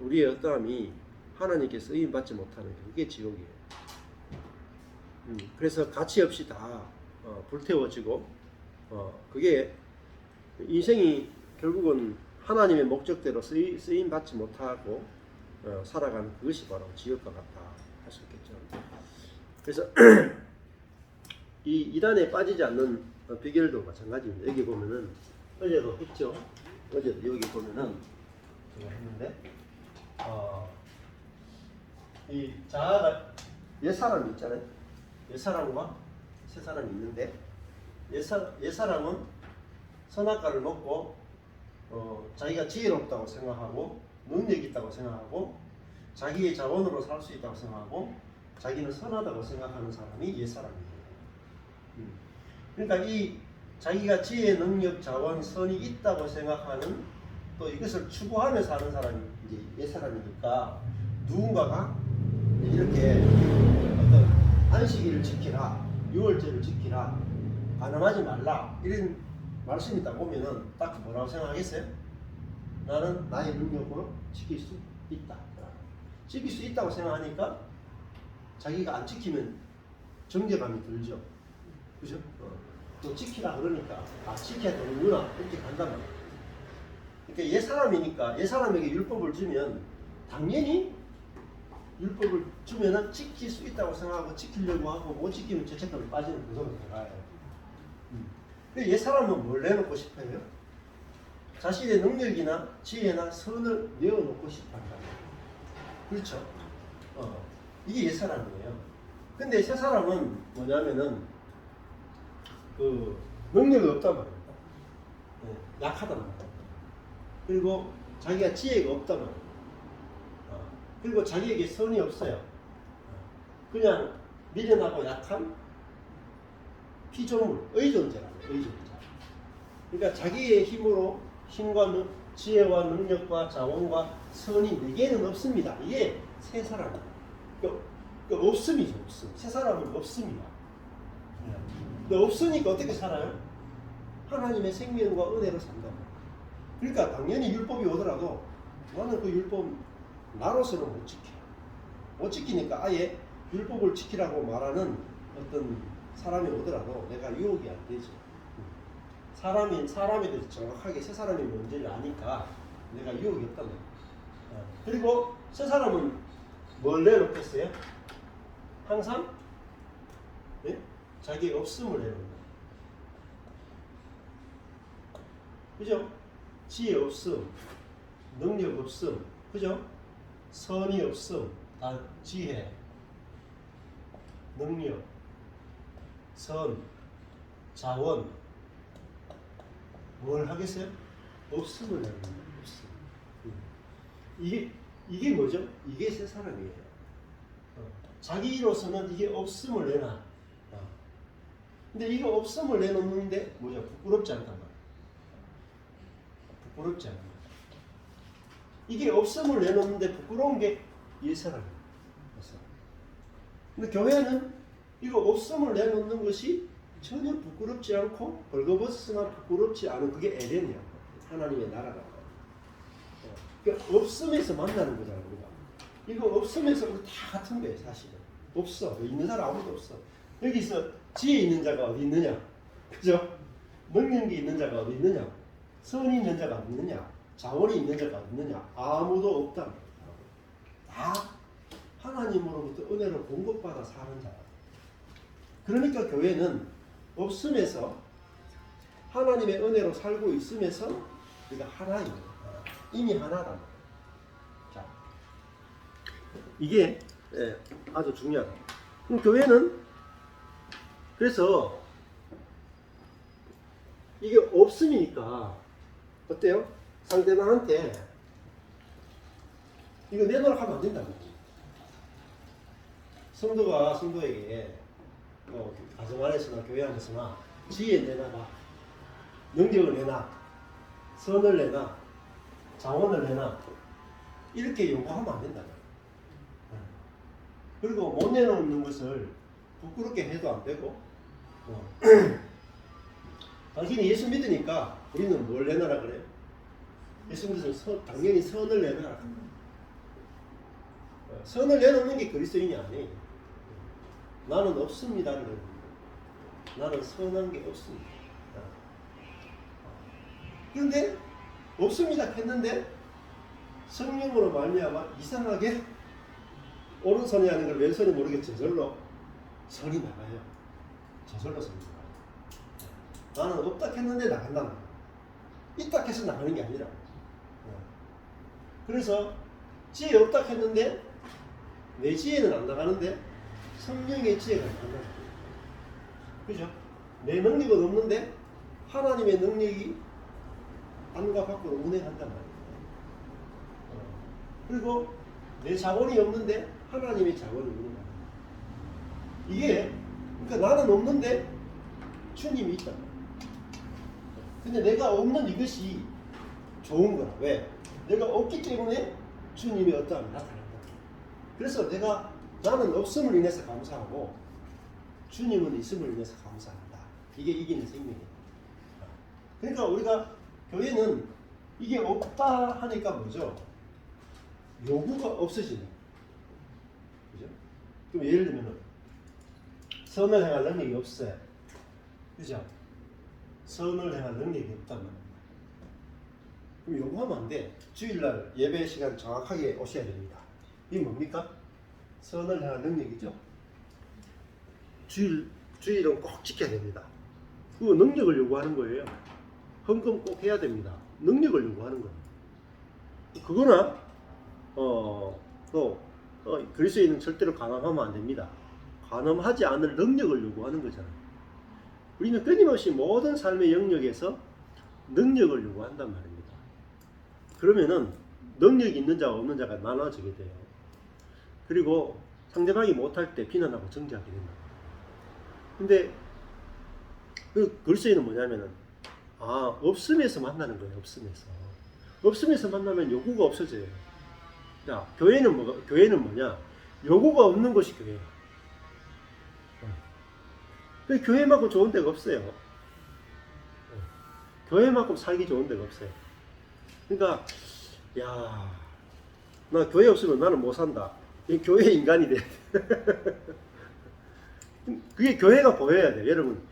우리의 어떠함이 하나님께 쓰임 받지 못하는 게 그게 지옥이에요. 그래서 가치 없이 다 불태워지고 그게 인생이 결국은 하나님의 목적대로 쓰임 받지 못하고 살아가는 그것이 바로 지옥과 같다 할 수 있겠죠. 그래서 이 이단에 빠지지 않는 비결도 마찬가지입니다. 여기 보면은 어제도 했죠. 어제도 여기 보면은 제가 했는데 이 자아가 옛사람이 있잖아요. 옛사람과 새사람이 있는데 옛사람은 선악과를 먹고 자기가 지혜롭다고 생각하고 능력이 있다고 생각하고 자기의 자원으로 살 수 있다고 생각하고 자기는 선하다고 생각하는 사람이 옛사람이에요. 그러니까 이 자기가 지혜, 능력, 자원, 선이 있다고 생각하는 또 이것을 추구하며 사는 사람이 이제 옛사람이니까 누군가가 이렇게 어떤 안식일을 지키라, 유월절을 지키라, 가늠하지 말라 이런 말씀이 딱 보면은 딱 뭐라고 생각하겠어요? 나는 나의 능력으로 지킬 수 있다. 지킬 수 있다고 생각하니까 자기가 안 지키면 정죄감이 들죠. 그죠? 또 지키라 그러니까 지켜야 되는구나 이렇게 간단 말이에요. 그러니까 옛사람이니까 옛사람에게 율법을 주면 당연히 율법을 주면은 지킬 수 있다고 생각하고 지키려고 하고 못 지키면 죄책감이 빠지는 구석으로 들어가요. 근데 옛사람은 뭘 내놓고 싶어요? 자신의 능력이나 지혜나 선을 내어놓고 싶어한다. 그렇죠? 이게 옛사람이에요. 근데 새사람은 뭐냐면은 그 능력이 없단 말입니다. 약하단 말입니다. 그리고 자기가 지혜가 없단 말입니다. 그리고 자기에게 선이 없어요. 그냥 미련하고 약한 피조물, 의존자라고 의존자. 그러니까 자기의 힘으로 힘과 지혜와 능력과 자원과 선이 내게는 없습니다. 이게 새 사람이에요. 그러니까 없음이죠, 없음. 새 사람은 없습니다. 근데 없으니까 어떻게 살아요? 하나님의 생명과 은혜로 산다. 그러니까 당연히 율법이 오더라도 나는 그 율법 나로서는 못 지켜. 못 지키니까 아예 율법을 지키라고 말하는 어떤 사람이 오더라도 내가 유혹이 안 되죠. 사람에 대해서 정확하게 새 사람이 뭔지를 아니까 내가 유혹이 없단 말이에요. 그리고 새 사람은 뭘 내놓겠어요? 항상 자기의 없음을 내놓는다. 그죠? 지혜 없음, 능력 없음, 그죠? 선이 없음, 다 지혜, 능력, 선, 자원, 뭘 하겠어요? 없음을 내놓는다. 없음. 이게 뭐죠? 이게 새 사람이에요. 자기로서는 이게 없음을 내놔. 근데 이거 없음을 내놓는데 뭐죠? 부끄럽지 않단 말이에요. 부끄럽지 않단 말이에요. 이게 없음을 내놓는데 부끄러운 게 옛사람이에요. 근데 교회는 이거 없음을 내놓는 것이 전혀 부끄럽지 않고 벌거벗으나 부끄럽지 않은 그게 에덴이야. 하나님의 나라가. 그러니까 없음에서 만나는 거잖아 우리가. 이거 없음에서 우리 다 같은 거예요 사실은. 없어. 있는 사람 아무도 없어. 여기서 지혜 있는 자가 어디 있느냐? 그죠? 능력이 있는 자가 어디 있느냐? 선이 있는 자가 어디 있느냐? 자원이 있는 자가 어디 있느냐? 아무도 없다. 다 하나님으로부터 은혜로 공급받아 사는 자야. 그러니까 교회는 없음에서 하나님의 은혜로 살고 있으면서 우리가 하나입니다. 이미 하나다. 자, 이게 아주 중요하다. 그럼 교회는 그래서 이게 없음이니까 어때요? 상대방한테 이거 내놓으라 하면 안 된다고. 성도가 성도에게 가정 안에서나 교회 안에서나 지혜 내놔봐, 능력을 내놔, 선을 내놔, 자원을 내놔, 이렇게 요구하면 안 된다. 그리고 못 내놓는 것을 부끄럽게 해도 안 되고, 당신이 예수 믿으니까 우리는 뭘 내놔라 그래요? 예수 믿으면 당연히 선을 내놔라. 선을 내놓는 게 그리스도인이 아니에요. 나는 없습니다를 내놓는 거예요. 나는 선한 게 없습니다. 그런데 없습니다 했는데 성령으로 말미암아 이상하게 오른손이 아닌 걸 왼손이 모르게 저절로 선이 나가요. 저절로 선이 나가요. 나는 없다 했는데 나간다는 거예요. 있다 해서 나가는 게 아니라. 그래서 지혜 없다 했는데 내 지혜는 안 나가는데 성령의 지혜가 나간다. 그죠? 내 능력은 없는데 하나님의 능력이 안과 밖으로 운행한단 말이에요. 그리고 내 자원이 없는데 하나님의 자원이 운행한다. 이게 그러니까 나는 없는데 주님이 있단 말이에요. 근데 내가 없는 이것이 좋은 거야. 왜? 내가 없기 때문에 주님이 어떠함이 나타난다. 그래서 나는 없음을 인해서 감사하고 주님은 있음을 인해서 감사한다. 이게 이기는 생명이에요. 그러니까 우리가 교회는 이게 없다 하니까 뭐죠? 요구가 없어지는 거예요. 그죠? 그럼 예를 들면 선을 행할 능력이 없어요. 그죠? 선을 행할 능력이 없단 말이에요. 그럼 요구하면 안 돼. 주일날 예배 시간 정확하게 오셔야 됩니다. 이게 뭡니까? 선을 행할 능력이죠. 주일은 꼭 지켜야 됩니다. 그 능력을 요구하는 거예요. 헌금 꼭 해야 됩니다. 능력을 요구하는 거예요. 그거나 그리스도인은 절대로 간음하면 안 됩니다. 간음하지 않을 능력을 요구하는 거잖아요. 우리는 끊임없이 모든 삶의 영역에서 능력을 요구한단 말입니다. 그러면은 능력이 있는 자와 없는 자가 나눠지게 돼요. 그리고 상대방이 못할 때 비난하고 정죄하게 된다. 근데 그 그리스도인은 뭐냐면은 없음에서 만나는 거예요. 없음에서 만나면 요구가 없어져요. 자, 교회는 뭐냐? 요구가 없는 것이 교회야. 교회만큼 좋은 데가 없어요. 교회만큼 살기 좋은 데가 없어요. 그러니까 나 교회 없으면 나는 못 산다. 교회 인간이 돼. 그게 교회가 보여야 돼. 여러분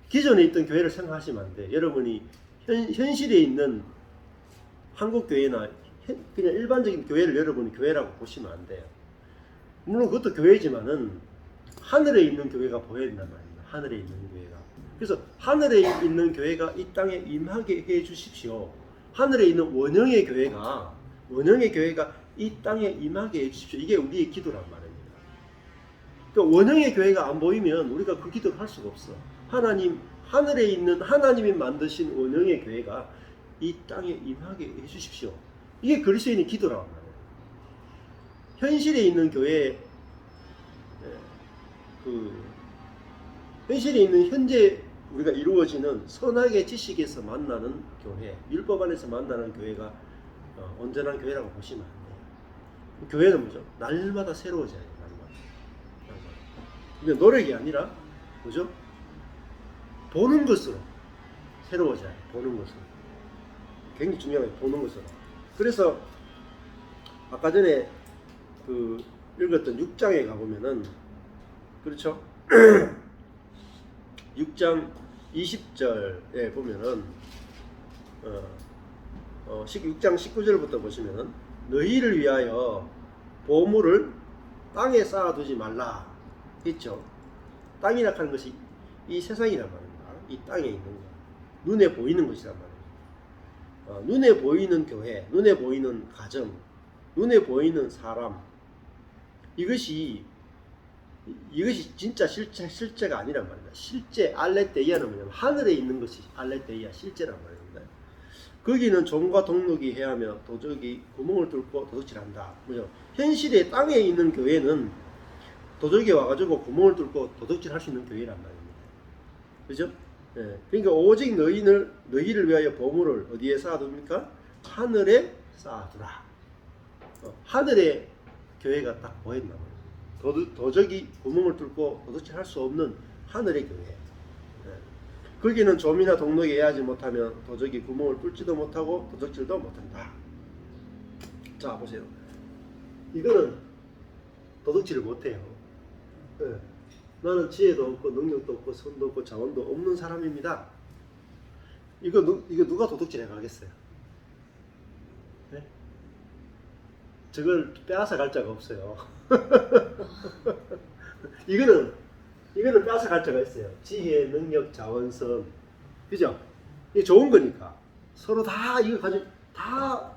기존에 있던 교회를 생각하시면 안 돼. 여러분이 현실에 있는 한국 교회나 그냥 일반적인 교회를 여러분이 교회라고 보시면 안 돼요. 물론 그것도 교회지만은 하늘에 있는 교회가 보여야 된단 말입니다. 하늘에 있는 교회가. 그래서 하늘에 있는 교회가 이 땅에 임하게 해 주십시오. 하늘에 있는 원형의 교회가 이 땅에 임하게 해 주십시오. 이게 우리의 기도란 말입니다. 그러니까 원형의 교회가 안 보이면 우리가 그 기도를 할 수가 없어. 하늘에 있는 하나님이 만드신 원형의 교회가 이 땅에 임하게 해 주십시오. 이게 그리스도인의 기도란 말이에요. 현실에 있는 교회, 현실에 있는 현재 우리가 이루어지는 선악의 지식에서 만나는 교회, 율법 안에서 만나는 교회가 온전한 교회라고 보시면 안 돼요. 교회는 뭐죠? 날마다 새로워져야 돼요. 날마다. 근데 노력이 아니라 뭐죠? 보는 것으로 새로워져야 돼요. 보는 것으로. 굉장히 중요해요. 보는 것으로. 그래서 아까 전에 읽었던 6장에 가보면은 그렇죠? 6장 20절에 보면은 6장 19절부터 보시면은 너희를 위하여 보물을 땅에 쌓아두지 말라 했죠. 땅이라 하는 것이 이 세상이란 말입니다. 이 땅에 있는 거, 눈에 보이는 것이란 말입니다. 눈에 보이는 교회, 눈에 보이는 가정, 눈에 보이는 사람, 이것이 이것이 진짜 실제가 아니란 말입니다. 실제 알레테이아는 뭐냐면 하늘에 있는 것이 알레테이아 실제란 말입니다. 거기는 종과 동록이 해하며 도적이 구멍을 뚫고 도둑질한다. 뭐죠? 현실의 땅에 있는 교회는 도적이 와가지고 구멍을 뚫고 도둑질할 수 있는 교회란 말입니다. 그죠? 예. 그러니까 오직 너희를 위하여 보물을 어디에 쌓아둡니까? 하늘에 쌓아두라. 하늘에 교회가 딱 보였나 봐요. 도적이 구멍을 뚫고 도둑질할 수 없는 하늘의 교회. 예. 거기는 좀이나 동록이 해하지 못하면 도적이 구멍을 뚫지도 못하고 도둑질도 못한다. 자 보세요. 이거는 도둑질을 못해요. 예. 나는 지혜도 없고 능력도 없고 선도 없고 자원도 없는 사람입니다. 이거 누가 도둑질해 가겠어요? 네? 저걸 빼앗아 갈 자가 없어요. 이거는 빼앗아 갈 자가 있어요. 지혜, 능력, 자원, 선. 그죠? 이게 좋은 거니까. 서로 다 이거 가지고 다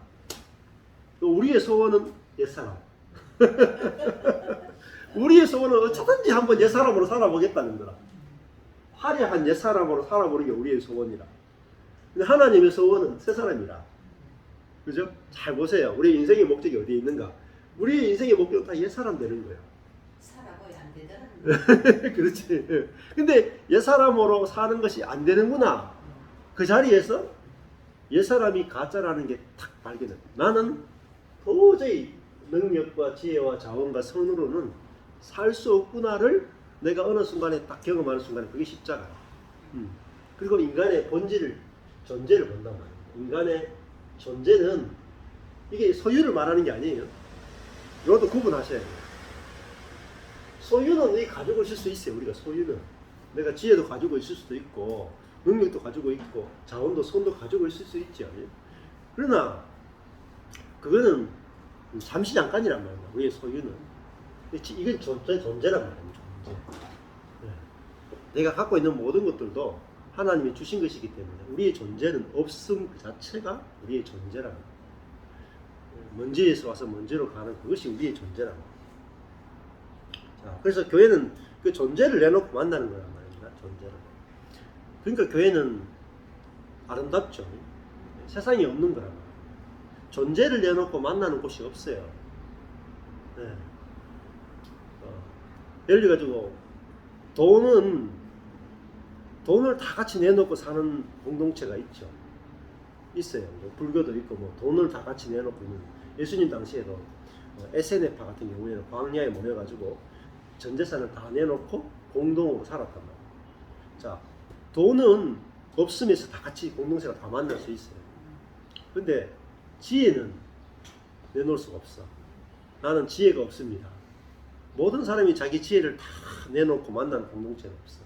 우리의 소원은 옛사람. 우리의 소원은 어쩌든지 한번 옛사람으로 살아보겠다는 거라. 화려한 옛사람으로 살아보는 게 우리의 소원이라. 근데 하나님의 소원은 새사람이라. 그죠? 잘 보세요. 우리 인생의 목적이 어디에 있는가? 우리 인생의 목적은 다 옛사람 되는 거예요. 살아봐야 안 되더라고요. 그렇지. 근데 옛사람으로 사는 것이 안 되는구나. 그 자리에서 옛사람이 가짜라는 게 탁 발견해. 나는 도저히 능력과 지혜와 자원과 선으로는 살 수 없구나를 내가 어느 순간에 딱 경험하는 순간에 그게 십자가야. 그리고 인간의 본질을, 존재를 본단 말이에요. 인간의 존재는 이게 소유를 말하는 게 아니에요. 이것도 구분하셔야 돼요. 소유는 가지고 있을 수 있어요. 우리가 소유는 내가 지혜도 가지고 있을 수도 있고 능력도 가지고 있고 자원도 손도 가지고 있을 수 있죠. 그러나 그거는 잠시 잠깐이란 말입니다. 우리의 소유는. 이건 존재란 말이에요. 존재. 네. 내가 갖고 있는 모든 것들도 하나님이 주신 것이기 때문에 우리의 존재는 없음 그 자체가 우리의 존재란 말이에요. 먼지에서 와서 먼지로 가는 그것이 우리의 존재란 말이에요. 자, 그래서 교회는 그 존재를 내놓고 만나는 거란 말입니다. 존재를. 그러니까 교회는 아름답죠. 세상에 없는 거란 말이에요. 존재를 내놓고 만나는 곳이 없어요. 네. 예를 들어가지고 돈을 다 같이 내놓고 사는 공동체가 있죠. 있어요. 뭐 불교도 있고 뭐 돈을 다 같이 내놓고 있는. 예수님 당시에도 SNF파 같은 경우에는 광야에 모여가지고 전 재산을 다 내놓고 공동으로 살았단 말이에요. 자, 돈은 없음에서 다 같이 공동체가 다 만날 수 있어요. 근데 지혜는 내놓을 수가 없어. 나는 지혜가 없습니다. 모든 사람이 자기 지혜를 다 내놓고 만나는 공동체는 없어.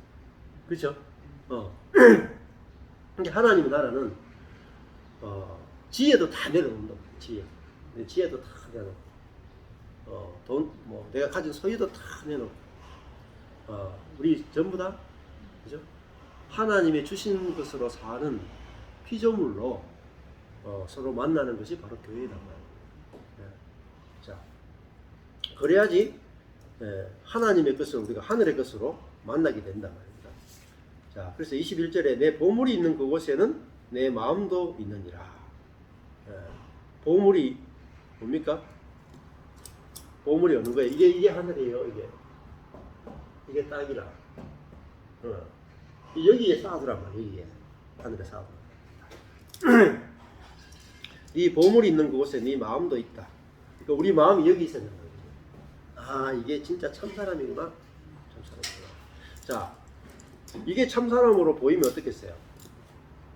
그렇죠? 그러니까 하나님의 나라는 지혜도 다 내려놓는다. 지혜도 다 내놓고 내가 가진 소유도 다 내놓고 우리 전부 다 그죠? 하나님의 주신 것으로 사는 피조물로 서로 만나는 것이 바로 교회란 말이에요. 네. 자, 그래야지 하나님의 것을 우리가 하늘의 것으로 만나게 된단 말입니다. 자, 그래서 21절에 내 보물이 있는 그곳에는 내 마음도 있느니라. 보물이 뭡니까? 보물이 어느 거예요? 이게 하늘이에요. 이게 땅이라. 여기에 쌓아두란 말이에요. 여기에 하늘에 쌓아두라. 이 보물이 있는 그곳에 네 마음도 있다. 그러니까 우리 마음이 여기 있었는 거예요. 아, 이게 진짜 참사람이구나. 참사람이구나. 자, 이게 참사람으로 보이면 어떻겠어요?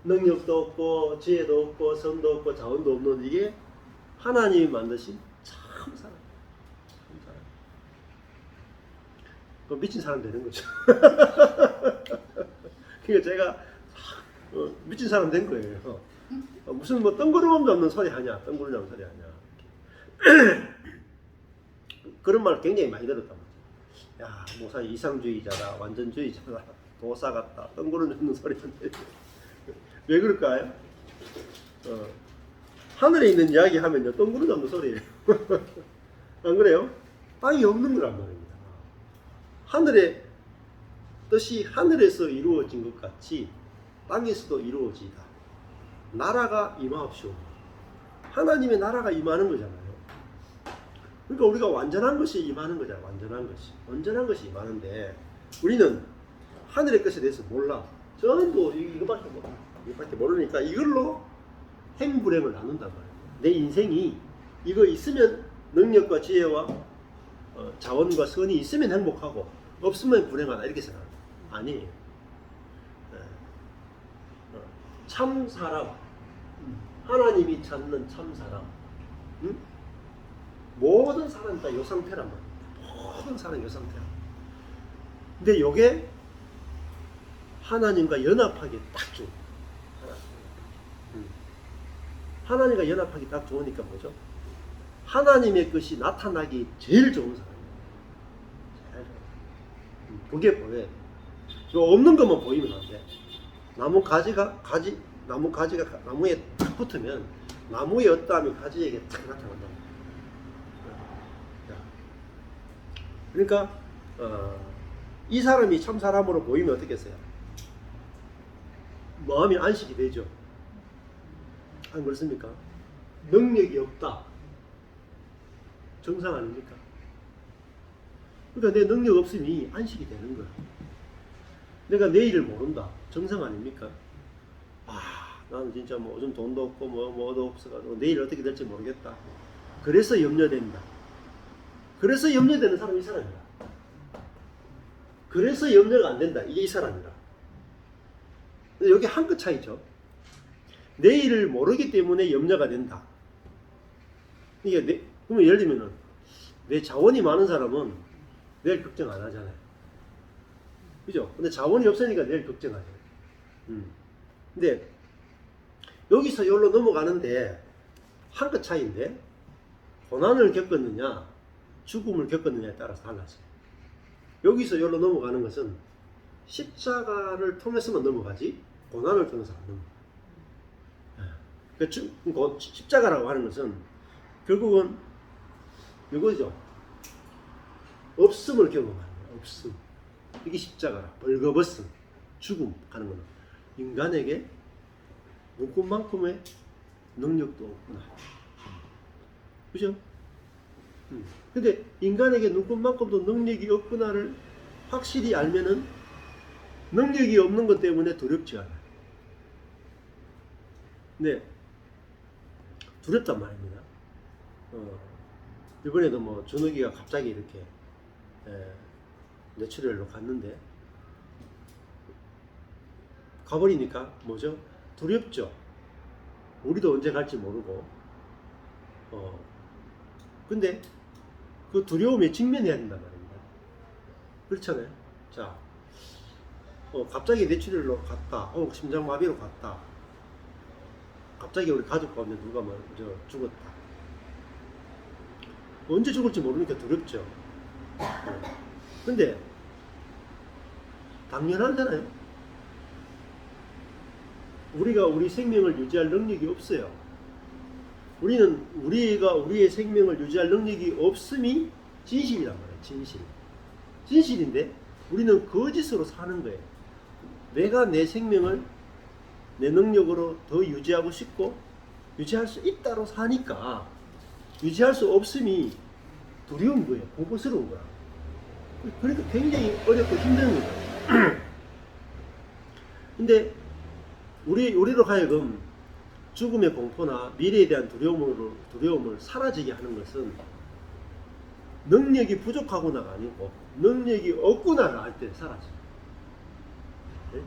능력도 없고 지혜도 없고 선도 없고 자원도 없는 이게 하나님이 만드신 참사람. 참사람. 그럼 미친 사람 되는 거죠. 그러니까 제가 미친 사람 된 거예요. 무슨 뭐 뜬구름 없는 소리 하냐, 뜬구름 없는 소리 하냐. 그런 말 굉장히 많이 들었단 말이에요. 야, 목사 이상주의자다, 완전주의자다, 도사 같다, 뜬구름 없는 소리 하는데 왜 그럴까요? 하늘에 있는 이야기 하면요, 뜬구름 없는 소리예요. 안 그래요? 땅이 없는 거란 말입니다. 하늘의 뜻이 하늘에서 이루어진 것 같이 땅에서도 이루어지다. 나라가 임하옵시오. 하나님의 나라가 임하는 거잖아요. 그러니까 우리가 완전한 것이 임하는 거잖아요. 완전한 것이 임하는데 우리는 하늘의 것에 대해서 몰라. 전부 이거밖에 모르니까 이걸로 행불행을 나눈단 말이에요. 내 인생이 이거 있으면 능력과 지혜와 자원과 선이 있으면 행복하고 없으면 불행하다 이렇게 생각합니다. 아니에요. 참 사람, 하나님이 찾는 참 사람, 모든 사람이 다 이 상태란 말이에요. 모든 사람이 이 상태야. 근데 이게 하나님과 연합하기 딱 좋아. 하나님과 연합하기 딱 좋으니까 뭐죠? 하나님의 것이 나타나기 제일 좋은 사람이에요. 그게 보여요. 없는 것만 보이면 안 돼. 나무에 딱 붙으면 나무의 어떠함이 가지에게 딱 나타난다. 그러니까 이 사람이 참 사람으로 보이면 어떻겠어요? 마음이 안식이 되죠. 안 그렇습니까? 능력이 없다. 정상 아닙니까? 그러니까 내 능력 없음이 안식이 되는 거야. 내가 내일을 모른다. 정상 아닙니까? 나는 진짜 뭐 요즘 돈도 없고 뭐도 없어가지고 내일 어떻게 될지 모르겠다. 그래서 염려된다. 그래서 염려되는 사람이 이 사람이다. 그래서 염려가 안 된다. 이게 이 사람이다. 여기 한 끗 차이죠. 내일을 모르기 때문에 염려가 된다. 이게 그러면 예를 들면은 내 자원이 많은 사람은 내일 걱정 안 하잖아요. 그죠? 근데 자원이 없으니까 내일 걱정하죠. 근데 여기서 여기로 넘어가는데 한 끗 차이인데 고난을 겪었느냐 죽음을 겪었느냐에 따라서 달라져요. 여기서 여기로 넘어가는 것은 십자가를 통해서만 넘어가지 고난을 통해서 안 넘어가요. 그러니까 십자가라고 하는 것은 결국은 이거죠. 없음을 경험하는 거예요. 없음. 이게 십자가라. 벌거벗음, 죽음 하는 거는 인간에게 눈꽃만큼의 능력도 없구나. 그죠? 근데 인간에게 눈꽃만큼도 능력이 없구나를 확실히 알면은 능력이 없는 것 때문에 두렵지 않아요. 근데 두렵단 말입니다. 이번에도 뭐 준욱이가 갑자기 이렇게 뇌출혈로 갔는데 가버리니까 뭐죠? 두렵죠. 우리도 언제 갈지 모르고 근데 그 두려움에 직면해야 된단 말입니다. 그렇잖아요. 자, 갑자기 뇌출혈로 갔다. 심장마비로 갔다. 갑자기 우리 가족 가운데 누가 먼저 죽었다. 언제 죽을지 모르니까 두렵죠. 근데 당연하잖아요. 우리가 우리 생명을 유지할 능력이 없어요. 우리가 우리의 생명을 유지할 능력이 없음이 진실이란 말이에요. 진실인데 우리는 거짓으로 사는 거예요. 내가 내 생명을 내 능력으로 더 유지하고 싶고 유지할 수 있다로 사니까 유지할 수 없음이 두려운 거예요. 공포스러운 거야. 그러니까 굉장히 어렵고 힘든 거예요. 근데 우리로 하여금 죽음의 공포나 미래에 대한 두려움을 사라지게 하는 것은 능력이 부족하구나가 아니고 능력이 없구나를 알 때 사라져요. 네?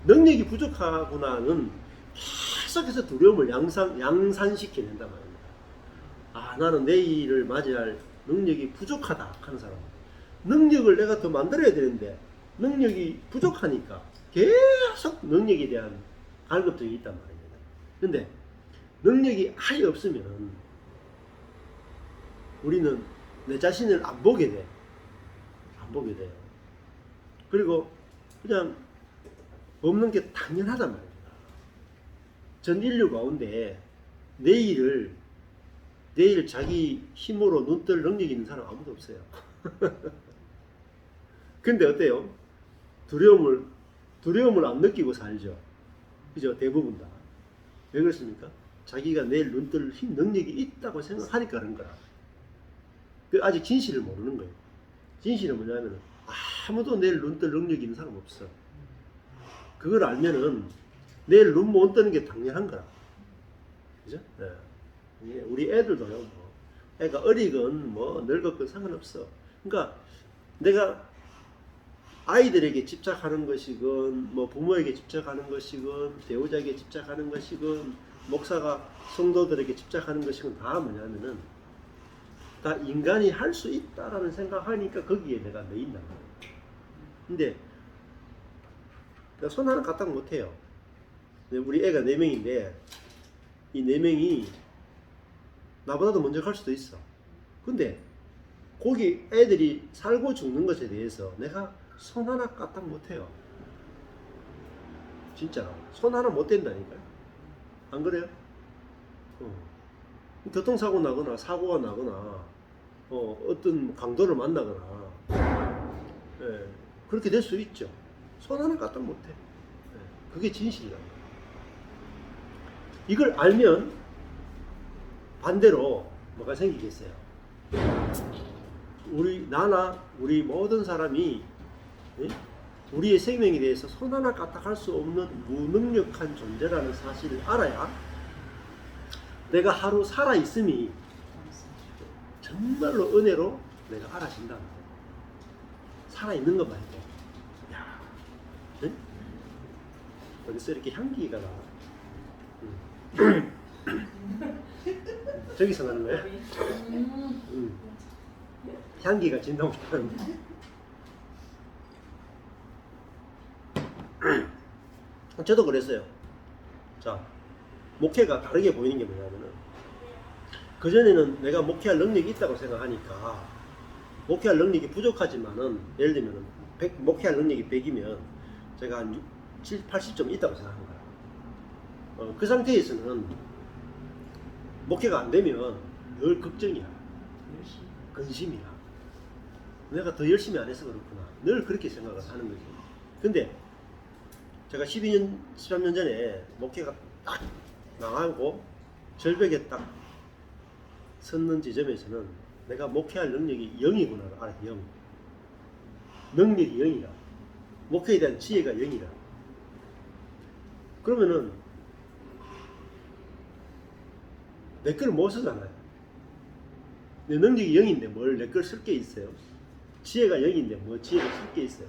능력이 부족하구나는 계속해서 두려움을 양산시켜낸단 말입니다. 나는 내일을 맞이할 능력이 부족하다 하는 사람. 능력을 내가 더 만들어야 되는데 능력이 부족하니까 계속 능력에 대한 갈급증이 있단 말입니다. 근데 능력이 아예 없으면 우리는 내 자신을 안 보게 돼. 안 보게 돼요. 그리고 그냥 없는 게 당연하단 말입니다. 전 인류 가운데 내일 자기 힘으로 눈뜰 능력이 있는 사람 아무도 없어요. 근데 어때요? 두려움을 안 느끼고 살죠. 그죠? 대부분 다. 왜 그렇습니까? 자기가 내일 눈 뜰 힘, 능력이 있다고 생각하니까 그런 거라. 아직 진실을 모르는 거예요. 진실은 뭐냐면 아무도 내일 눈 뜰 능력이 있는 사람 없어. 그걸 알면은 내일 눈 못 뜨는 게 당연한 거라. 그죠? 네. 우리 애들도요, 뭐. 애가 어리건 뭐 늙었건 상관없어. 그러니까 내가 아이들에게 집착하는 것이건 뭐 부모에게 집착하는 것이건 배우자에게 집착하는 것이건 목사가 성도들에게 집착하는 것이건 다 뭐냐면은 다 인간이 할 수 있다라는 생각하니까 거기에 내가 매인단 말이에요. 근데 내가 손 하나 까딱 못해요. 우리 애가 4명인데 이 4명이 나보다도 먼저 갈 수도 있어. 근데 거기 애들이 살고 죽는 것에 대해서 내가 손 하나 까딱 못해요. 진짜로. 손 하나 못 댄다니까요. 안 그래요? 교통사고 나거나 사고가 나거나 어떤 강도를 만나거나 그렇게 될 수 있죠. 손 하나 까딱 못해. 그게 진실이란 말이에요. 이걸 알면 반대로 뭐가 생기겠어요? 나나 우리 모든 사람이 우리의 생명에 대해서 손 하나 까딱할 수 없는 무능력한 존재라는 사실을 알아야 내가 하루 살아있음이 정말로 은혜로 내가 알아진다. 살아있는 것 말고. 야, 네? 어디서 이렇게 향기가 나? 저기서 나는 거야? 향기가 진동 나는데. 저도 그랬어요. 자, 목회가 다르게 보이는 게 뭐냐면은 그전에는 내가 목회할 능력이 있다고 생각하니까 목회할 능력이 부족하지만은 예를 들면은 목회할 능력이 100이면 제가 한 70, 80점 있다고 생각하는 거야. 그 상태에서는 목회가 안 되면 늘 걱정이야. 근심이야. 내가 더 열심히 안 해서 그렇구나. 늘 그렇게 생각을 하는 거지. 근데 제가 12년, 13년 전에 목회가 딱 나가고 절벽에 딱 섰는 지점에서는 내가 목회할 능력이 0이구나 알아. 0. 능력이 0이라. 목회에 대한 지혜가 0이라. 그러면은 내 걸 못 쓰잖아요. 내 능력이 0인데 뭘 내 걸 쓸 게 있어요? 지혜가 0인데 뭐 지혜를 쓸 게 있어요?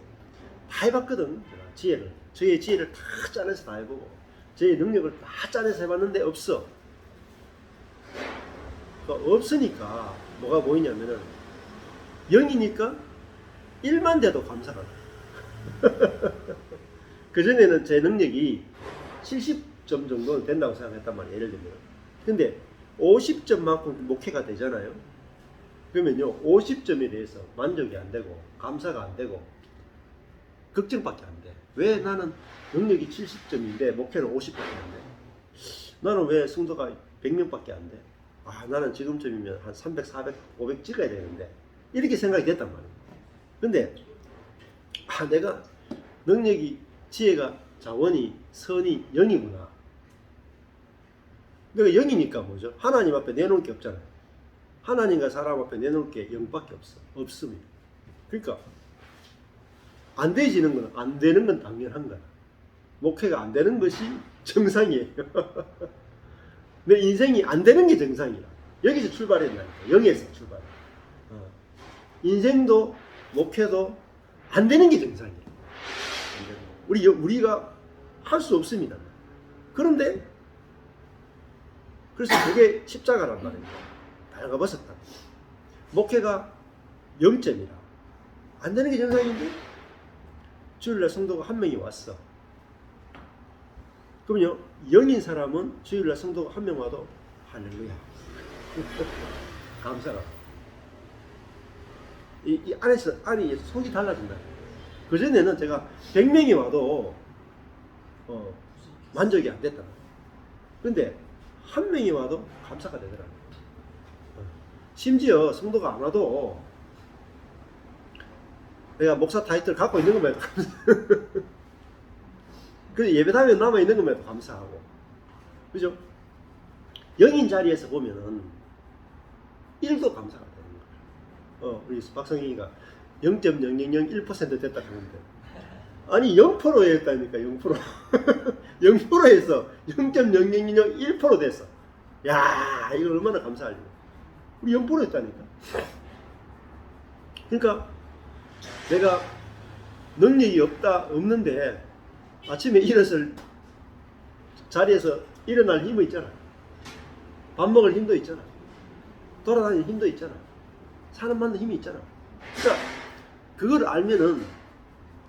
다 해봤거든. 제가 지혜를. 저의 지혜를 다 짜내서 다 해보고 저의 능력을 다 짜내서 해봤는데 없어. 그러니까 없으니까 뭐가 보이냐면은 0이니까 1만 돼도 감사가 돼. 그전에는 제 능력이 70점 정도는 된다고 생각했단 말이에요. 예를 들면. 근데 50점만큼 목회가 되잖아요. 그러면요 50점에 대해서 만족이 안 되고 감사가 안 되고 걱정밖에 안 돼. 왜 나는 능력이 70점인데 목회는 50밖에 안 돼? 나는 왜 성도가 100명밖에 안 돼? 나는 지금쯤이면 한 300, 400, 500 찍어야 되는데 이렇게 생각이 됐단 말이에요. 근데 내가 능력이, 지혜가, 자원이, 선이 0이구나. 내가 0이니까 뭐죠? 하나님 앞에 내놓을 게 없잖아요. 하나님과 사람 앞에 내놓을 게 0밖에 없어. 없습니다. 그러니까 안 되지는 건, 안 되는 건 당연한 거야. 목회가 안 되는 것이 정상이에요. 내 인생이 안 되는 게 정상이야. 여기서 출발해야 된다니까. 0에서 출발해. 인생도 목회도 안 되는 게 정상이야. 우리가 할 수 없습니다. 그런데 그래서 그게 십자가란 말입니다. 다양가 벗었다. 목회가 0점이라 안 되는 게 정상인데 주일날 성도가 한 명이 왔어. 그럼요 0인 사람은 주일날 성도가 한 명 와도 할렐루야 감사가. 이 안에서 안이 속이 달라진다. 그 전에는 제가 100명이 와도 만족이 안 됐다. 근데 한 명이 와도 감사가 되더라고요. 심지어 성도가 안 와도 내가 목사 타이틀 갖고 있는 것만 해도 그 예배당에 남아 있는 것만 해도 감사하고, 그죠? 영인 자리에서 보면은 1도 감사가 되는 거예요. 우리 박성희가 0.0001% 됐다 그러는데, 아니 0%였다니까. 0% 0%에서 0.0001% 됐어. 야, 이거 얼마나 감사하려고. 우리 0%였다니까. 그러니까 내가 능력이 없는데 아침에 일어설 자리에서 일어날 힘이 있잖아. 밥 먹을 힘도 있잖아. 돌아다니는 힘도 있잖아. 사람 만나는 힘이 있잖아. 그러니까 그걸 알면은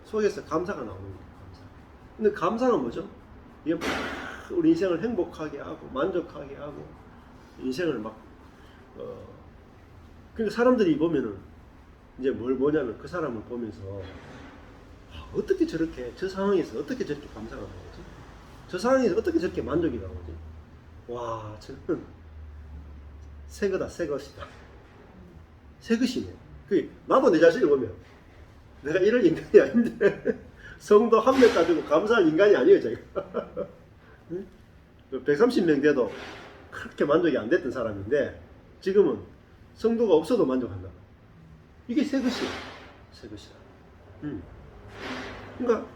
속에서 감사가 나오는 거예요. 감사. 근데 감사는 뭐죠? 이게 막 우리 인생을 행복하게 하고 만족하게 하고 인생을 막 그러니까 사람들이 보면은 이제 뭘 보냐면 그 사람을 보면서 어떻게 저렇게 저 상황에서 어떻게 저렇게 감사가 나오지? 저 상황에서 어떻게 저렇게 만족이 나오지? 와, 저는 새 거다, 새 것이다. 새 것이네. 나도 내 자신을 보면 내가 이럴 인간이 아닌데 성도 한 명 가지고 감사한 인간이 아니에요, 제가. 130명 돼도 그렇게 만족이 안 됐던 사람인데 지금은 성도가 없어도 만족한다. 이게 새 것이야. 새 것이다. 그러니까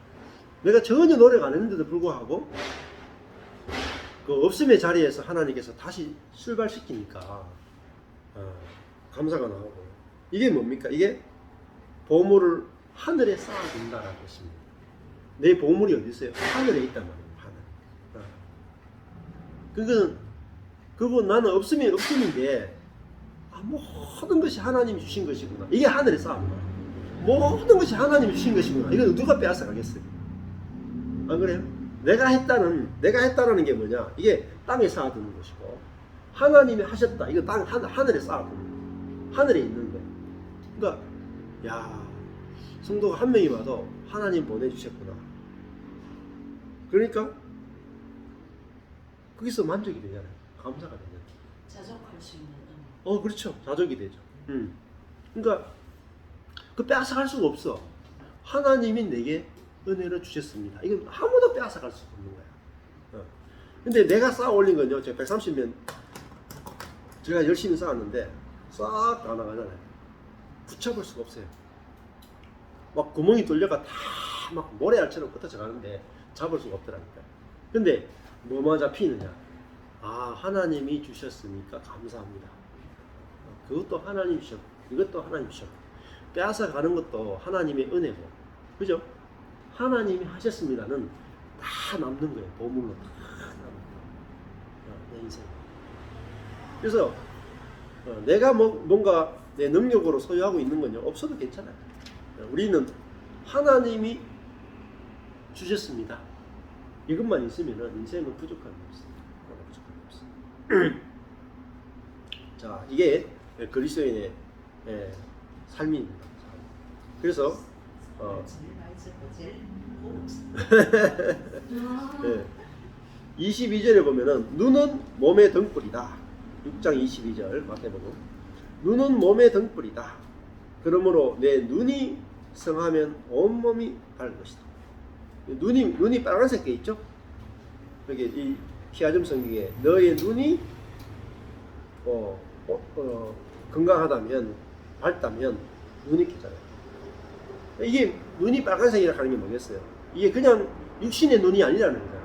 내가 전혀 노력 안 했는데도 불구하고 그 없음의 자리에서 하나님께서 다시 출발시키니까 감사가 나오고, 이게 뭡니까? 이게 보물을 하늘에 쌓아둔다라는 것입니다. 내 보물이 어디 있어요? 하늘에 있단 말이에요. 하늘. 그건 나는 없음이 없음인데 모든 것이 하나님이 주신 것이구나. 이게 하늘에 쌓은 거야. 모든 것이 하나님이 주신 것이구나. 이건 누가 빼앗아 가겠어요? 안 그래요? 내가 했다라는 게 뭐냐? 이게 땅에 쌓아두는 것이고, 하나님이 하셨다. 이거 하늘에 쌓아두는 거야. 하늘에 있는 거야. 그러니까 야, 성도가 한 명이 와도 하나님 보내주셨구나. 그러니까 거기서 만족이 되잖아요. 감사가 되잖아요. 자족할 수 있는 그렇죠. 자족이 되죠. 그러니까 그 빼앗아갈 수가 없어. 하나님이 내게 은혜를 주셨습니다. 이건 아무도 빼앗아갈 수가 없는 거야. 근데 내가 쌓아 올린 건요, 제가 130년 제가 열심히 쌓았는데 싹 다 나가잖아요. 붙여볼 수가 없어요. 막 구멍이 뚫려가 다 막 모래알처럼 흩어져 가는데 잡을 수가 없더라니까요. 근데 뭐만 잡히느냐? 하나님이 주셨으니까 감사합니다. 그것도 하나님 주셨고 이것도 하나님 주셨고, 빼앗아 가는 것도 하나님의 은혜고, 그죠? 하나님이 하셨습니다는 다 남는 거예요. 보물로 다 남는 거예요. 내 인생. 그래서 내가 뭔가 내 능력으로 소유하고 있는 건요, 없어도 괜찮아요. 우리는 하나님이 주셨습니다. 이것만 있으면 인생은 부족함이 없습니다. 부족함이 없습니다. 자, 이게 그리스도인의 삶입니다. 그래서 제일 22절에 보면은 눈은 몸의 등불이다. 6장 22절 마태복음. 눈은 몸의 등불이다. 그러므로 내 눈이 성하면 온몸이 밝을 것이다. 눈이 빨간색 게 있죠? 여기 이 키아즘 성경에 너의 눈이 건강하다면, 밝다면 눈이 켜잖아요. 이게 눈이 빨간색이라 하는 게 뭐겠어요? 이게 그냥 육신의 눈이 아니라는 거잖아요.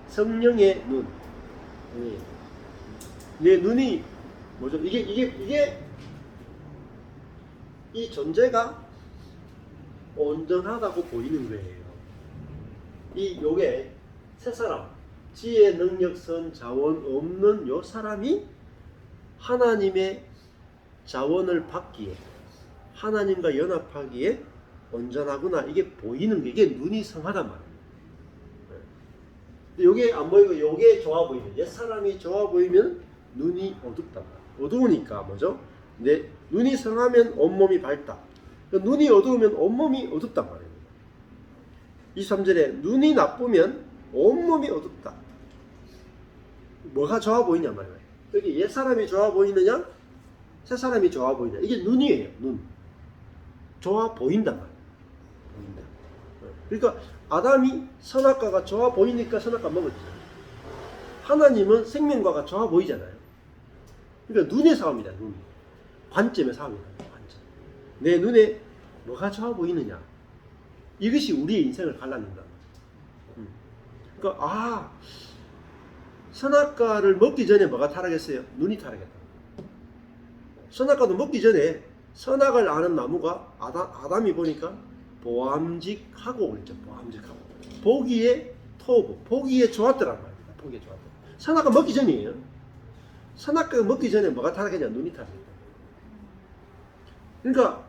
성령의 눈. 내 눈이 뭐죠? 이게 이 존재가 온전하다고 보이는 거예요. 요게 세 사람, 지혜, 능력, 선, 자원 없는 요 사람이 하나님의 자원을 받기에, 하나님과 연합하기에 온전하구나, 이게 보이는 게, 이게 눈이 성하단 말이에요. 요게 안 보이고 요게 좋아 보이면, 옛 사람이 좋아 보이면 눈이 어둡단 말이에요. 어두우니까 뭐죠? 눈이 성하면 온몸이 밝다. 눈이 어두우면 온몸이 어둡단 말이에요. 23절에 눈이 나쁘면 온몸이 어둡다. 뭐가 좋아 보이냐 말이에요. 여기 옛 사람이 좋아 보이느냐, 새 사람이 좋아 보이느냐. 이게 눈이에요. 눈. 좋아 보인단 말이에요. 그러니까 아담이 선악과가 좋아 보이니까 선악과 먹었죠. 하나님은 생명과가 좋아 보이잖아요. 그러니까 눈의 싸움이다. 눈. 관점의 싸움이다. 관점. 내 눈에 뭐가 좋아 보이느냐. 이것이 우리의 인생을 갈라낸다. 그러니까 선악과를 먹기 전에 뭐가 타락했어요? 눈이 타락했다. 선악과도 먹기 전에 선악을 아는 나무가 아담이 보니까 보암직하고 그랬죠. 보암직하고. 보기에 토부, 보기에 좋았더란 말입니다. 보기에 좋았다. 선악과 먹기 전이에요. 선악과 먹기 전에 뭐가 타락했냐? 눈이 타락했다. 그러니까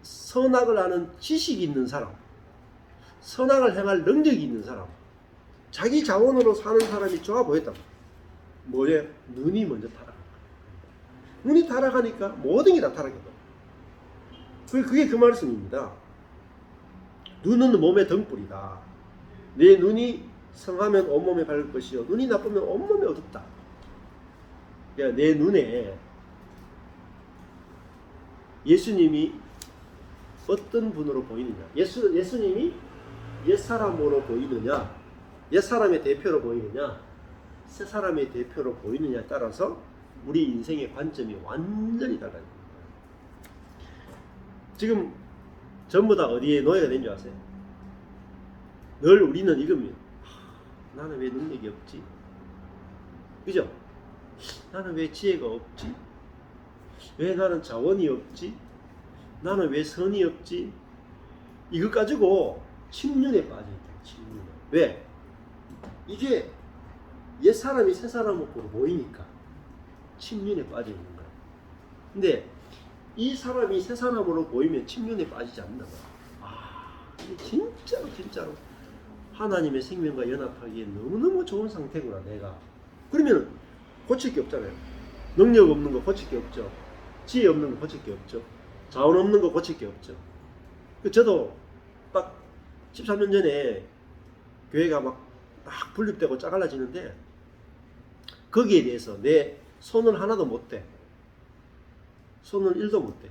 선악을 아는 지식이 있는 사람, 선악을 행할 능력이 있는 사람, 자기 자원으로 사는 사람이 좋아 보였다. 뭐예요? 눈이 먼저 타락한 거예요. 눈이 타락하니까 모든 게 다 타락했다. 그게 그 말씀입니다. 눈은 몸의 등불이다. 내 눈이 성하면 온몸에 밝을 것이요 눈이 나쁘면 온몸에 어둡다. 그러니까 내 눈에 예수님이 어떤 분으로 보이느냐, 예수님이 옛사람으로 보이느냐, 옛사람의 대표로 보이느냐, 새사람의 대표로 보이느냐에 따라서 우리 인생의 관점이 완전히 달라요. 지금 전부 다 어디에 노예가 된 줄 아세요? 늘 우리는 이겁니다. 나는 왜 능력이 없지? 그죠? 나는 왜 지혜가 없지? 왜 나는 자원이 없지? 나는 왜 선이 없지? 이것 가지고 침륜에 빠져있다. 침륜에. 왜? 이게 옛사람이 새사람으로 보이니까 침륜에 빠져있는 거야. 근데 이 사람이 새사람으로 보이면 침륜에 빠지지 않는다. 이게 진짜로 하나님의 생명과 연합하기에 너무너무 좋은 상태구나 내가. 그러면 고칠 게 없잖아요. 능력 없는 거 고칠 게 없죠. 지혜 없는 거 고칠 게 없죠. 자원 없는 거 고칠 게 없죠. 저도 딱 13년 전에 교회가 막 분립되고 짜갈라지는데 거기에 대해서 내 손을 하나도 못 대. 손을 1도 못 대.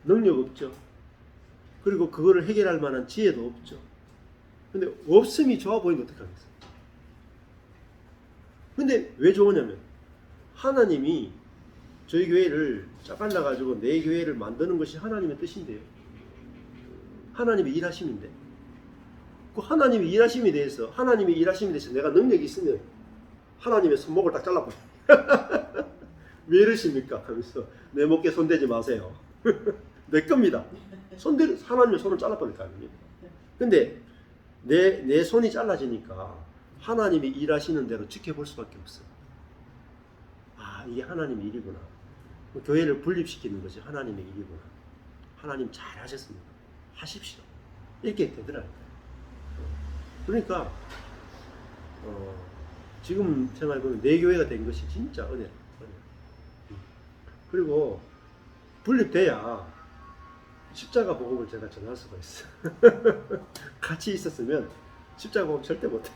능력 없죠. 그리고 그거를 해결할 만한 지혜도 없죠. 근데 없음이 좋아 보이면 어떡하겠어요? 근데 왜 좋으냐면 하나님이 저희 교회를 짜갈라가지고 내 교회를 만드는 것이 하나님의 뜻인데요. 하나님의 일하심인데. 그 하나님의 일하심에 대해서 내가 능력이 있으면 하나님의 손목을 딱 잘라버려요. 왜 이러십니까? 하면서 내 목에 손대지 마세요. 내 겁니다. 하나님의 손을 잘라버릴 거 아닙니까? 근데 내 손이 잘라지니까 하나님이 일하시는 대로 지켜볼 수밖에 없어요. 이게 하나님의 일이구나. 교회를 분립시키는 것이 하나님의 일이구나. 하나님 잘 하셨습니다. 하십시오. 이렇게 되더라고요. 그러니까 지금 생각해보면 내 교회가 된 것이 진짜 은혜예요. 그리고 분립돼야 십자가 복음을 제가 전할 수가 있어. 같이 있었으면 십자가 복음 절대 못해.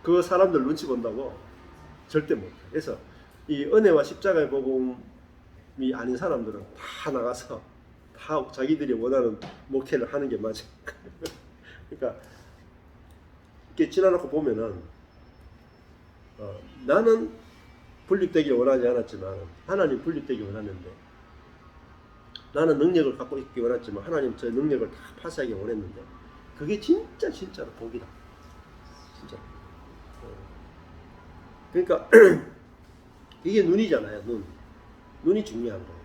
그 사람들 눈치 본다고 절대 못해. 그래서 이 은혜와 십자가의 복음이 아닌 사람들은 다 나가서 다 자기들이 원하는 목회를 하는 게 맞아. 그러니까 이렇게 지나놓고 보면은 나는 분립되기 원하지 않았지만 하나님 분립되기 원했는데, 나는 능력을 갖고 있기 원했지만 하나님 저 능력을 다 파쇄하기 원했는데, 그게 진짜로 복이다. 진짜. 그러니까 이게 눈이잖아요. 눈이 중요한 거예요.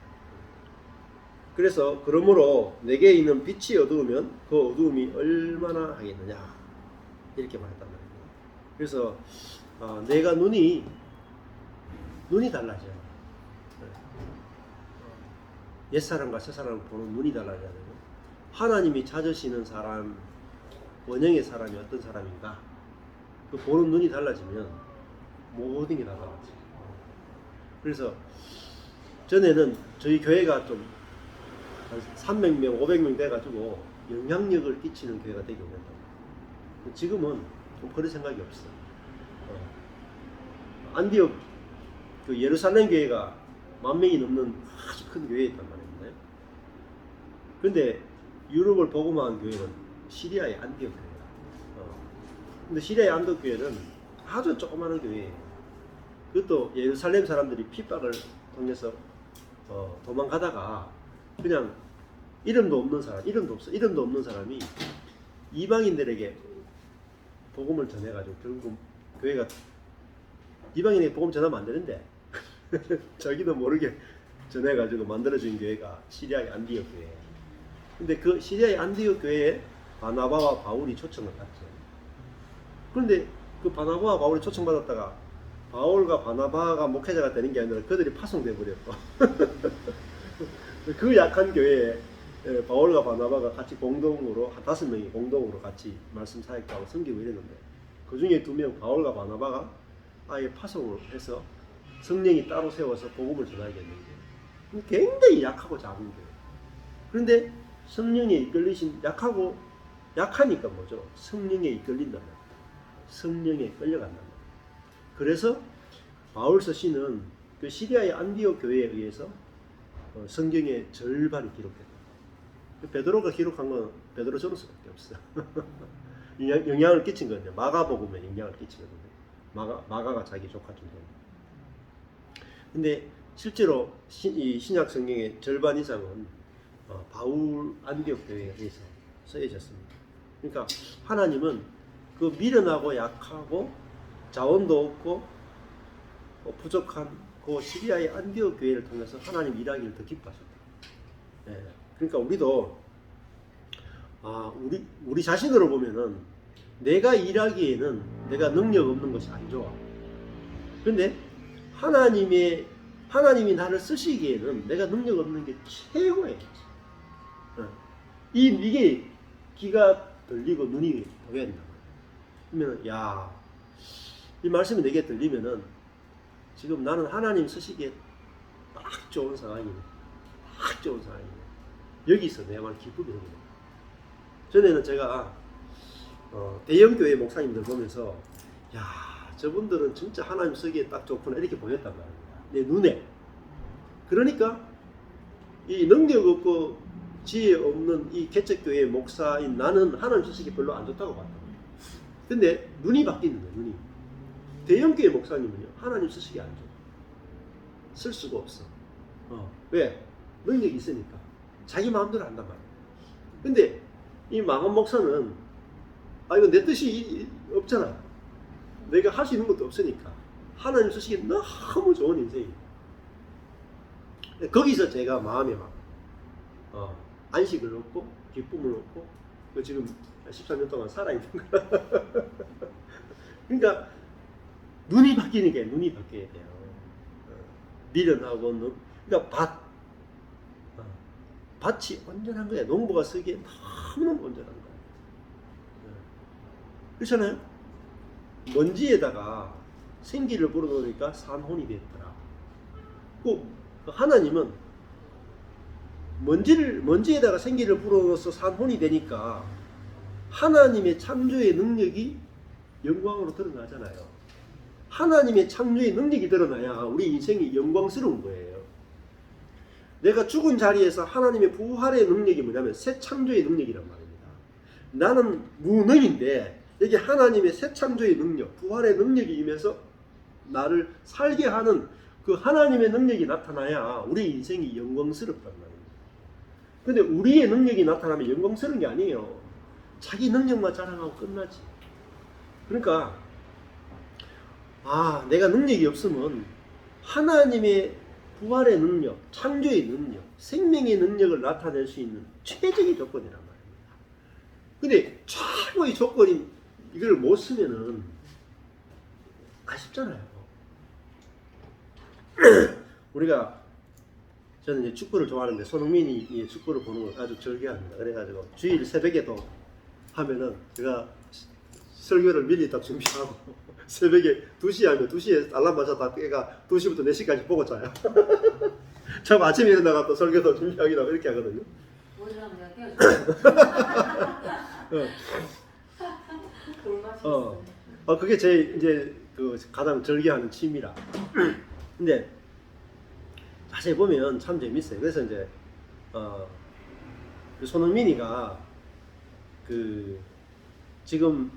그래서 그러므로 내게 있는 빛이 어두우면 그 어두움이 얼마나 하겠느냐, 이렇게 말했단 말입니다. 그래서 내가 눈이 달라져요. 옛사람과 새사람을 보는 눈이 달라져야 되고, 하나님이 찾으시는 사람, 원형의 사람이 어떤 사람인가, 그 보는 눈이 달라지면 모든 게 다 달라져요. 그래서 전에는 저희 교회가 좀 300명, 500명 돼가지고 영향력을 끼치는 교회가 되기 원한다. 지금은 그런 생각이 없어. 안디옥 그 예루살렘 교회가 10,000명이 넘는 아주 큰 교회였단 말입니다. 근데 유럽을 복음화한 교회는 시리아의 안디옥 교회야. 근데 시리아의 안디옥 교회는 아주 조그마한 교회예요. 그것도 예루살렘 사람들이 핍박을 통해서 도망가다가 그냥 이름도 없는 사람이 이방인들에게 복음을 전해가지고 결국 교회가 이방인에게 복음 전하면 안 되는데 자기도 모르게 전해가지고 만들어진 교회가 시리아의 안디옥 교회예요. 근데 그 시리아의 안디옥 교회에 바나바와 바울이 초청을 받죠. 그런데 그 바나바와 바울이 초청받았다가 바울과 바나바가 목회자가 되는 게 아니라 그들이 파송돼 버렸고 그 약한 교회에 바울과 바나바가 같이 공동으로 5명이 공동으로 같이 말씀 사역하고 섬기고 이랬는데 그 중에 2명 바울과 바나바가 아예 파송을 해서 성령이 따로 세워서 복음을 전하게 했는데 굉장히 약하고 작은 교회. 그런데 성령에 이끌리신 약하니까 뭐죠? 성령에 이끌린단 말이에요. 성령에 끌려간단 말이에요. 그래서 바울서 시는 그 시리아의 안디옥 교회에 의해서 성경의 절반이 기록됐다. 베드로가 기록한 건 베드로 전서밖에 없어. 영향을 끼친 건데 마가복음에 영향을 끼치거든요. 마가가 자기 조카 정도. 근데 실제로 이 신약 성경의 절반 이상은 바울 안디옥 교회에 의해서 쓰여졌습니다. 그러니까 하나님은 그 미련하고 약하고 자원도 없고 부족한 그 시리아의 안디옥 교회를 통해서 하나님 일하기를 더 기뻐하셨다. 예. 그러니까 우리도 우리 자신으로 보면은 내가 일하기에는 내가 능력 없는 것이 안 좋아. 그런데 하나님이 나를 쓰시기에는 내가 능력 없는 게 최고예요. 이게 귀가 들리고 눈이 보여야 된다. 그러면 이 말씀이 내게 들리면은 지금 나는 하나님 쓰시기에 딱 좋은 상황이네. 딱 좋은 상황이네. 여기서 내야말로 기쁨이 됩니다. 전에는 제가 대형교회 목사님들 보면서 저분들은 진짜 하나님 쓰기에 딱 좋구나 이렇게 보였단 말입니다. 내 눈에. 그러니까 이 능력 없고 지혜 없는 이 개척교회 목사인 나는 하나님 쓰시기 별로 안 좋다고 봤다. 근데 눈이 바뀌는 거예요. 눈이. 대형교회 목사님은요 하나님 쓰시기 안 좋아. 쓸 수가 없어. 왜? 능력이 있으니까. 자기 마음대로 한단 말이야. 근데 이 망원 목사는 이거 내 뜻이 없잖아. 내가 할 수 있는 것도 없으니까 하나님 쓰시기 너무 좋은 인생이에요. 거기서 제가 마음에 안식을 얻고 기쁨을 얻고 지금 13년 동안 살아있는 거야. 그러니까 눈이 바뀌는 게 눈이 바뀌어야 돼요. 미련하고 그러니까 밭이 온전한 거야. 농부가 쓰기에 너무너무 온전한 거야. 그렇잖아요. 먼지에다가 생기를 불어넣으니까 산혼이 됐더라. 그 하나님은 먼지에다가 생기를 불어넣어서 산혼이 되니까 하나님의 창조의 능력이 영광으로 드러나잖아요. 하나님의 창조의 능력이 드러나야 우리 인생이 영광스러운 거예요. 내가 죽은 자리에서 하나님의 부활의 능력이 뭐냐면 새 창조의 능력이란 말입니다. 나는 무능인데 여기 하나님의 새 창조의 능력, 부활의 능력이 임해서 나를 살게 하는 그 하나님의 능력이 나타나야 우리 인생이 영광스럽단 말입니다. 근데 우리의 능력이 나타나면 영광스러운 게 아니에요. 자기 능력만 자랑하고 끝나지. 그러니까 내가 능력이 없으면 하나님의 부활의 능력, 창조의 능력, 생명의 능력을 나타낼 수 있는 최적의 조건이란 말입니다. 근데 최고의 조건인 이걸 못 쓰면은 아쉽잖아요. 저는 이제 축구를 좋아하는데 손흥민이 축구를 보는 걸 아주 즐겨합니다. 그래가지고 주일 새벽에도 하면은 제가 설교를 미리 딱 준비하고 새벽에 2시에 하면 2시에 알람 맞았다 깨가 2시부터 4시까지 보고 자요. 참 아침에 일어나가 또 설교도 준비하기도 하고 이렇게 하거든요. 뭐라면 내가 깨워줄게. 그게 제 이제 그 가장 즐겨하는 취미라. 근데 자세히 보면 참 재밌어요. 그래서 이제 손흥민이가 그 지금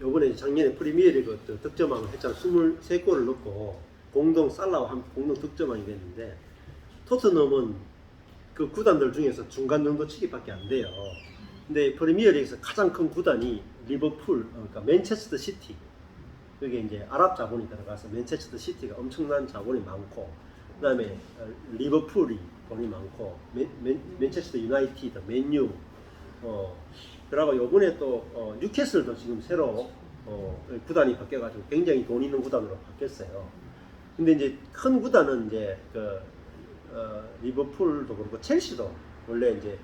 요번에 작년에 프리미어리그 득점왕을 했잖아. 23골을 넣고 공동 살라와 함께 공동 득점왕이 됐는데 토트넘은 그 구단들 중에서 중간 정도 치기밖에 안 돼요. 근데 프리미어리그에서 가장 큰 구단이 리버풀, 그러니까 맨체스터 시티. 여기 이제 아랍 자본이 들어가서 맨체스터 시티가 엄청난 자본이 많고, 그다음에 리버풀이 돈이 많고, 맨체스터 유나이티드, 맨유, 그리고 요번에 또 뉴캐슬도 지금 새로 구단이 바뀌어가지고 굉장히 돈 있는 구단으로 바뀌었어요. 근데 이제 큰 구단은 이제 리버풀도 그렇고 첼시도 원래 이제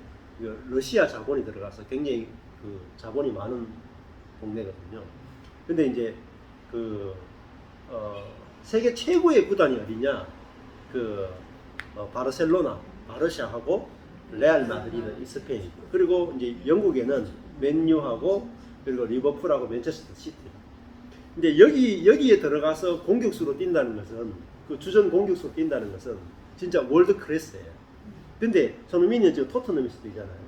러시아 자본이 들어가서 굉장히 그 자본이 많은 동네거든요. 근데 이제 세계 최고의 구단이 어디냐? 바르셀로나, 바르샤하고 레알 마드리드, 스페인. 그리고 이제 영국에는 맨유하고 그리고 리버풀하고 맨체스터 시티. 근데 여기에 들어가서 공격수로 뛴다는 것은 그 주전 공격수로 뛴다는 것은 진짜 월드 클래스예요. 근데 손흥민이 지금 토트넘에서 뛰잖아요.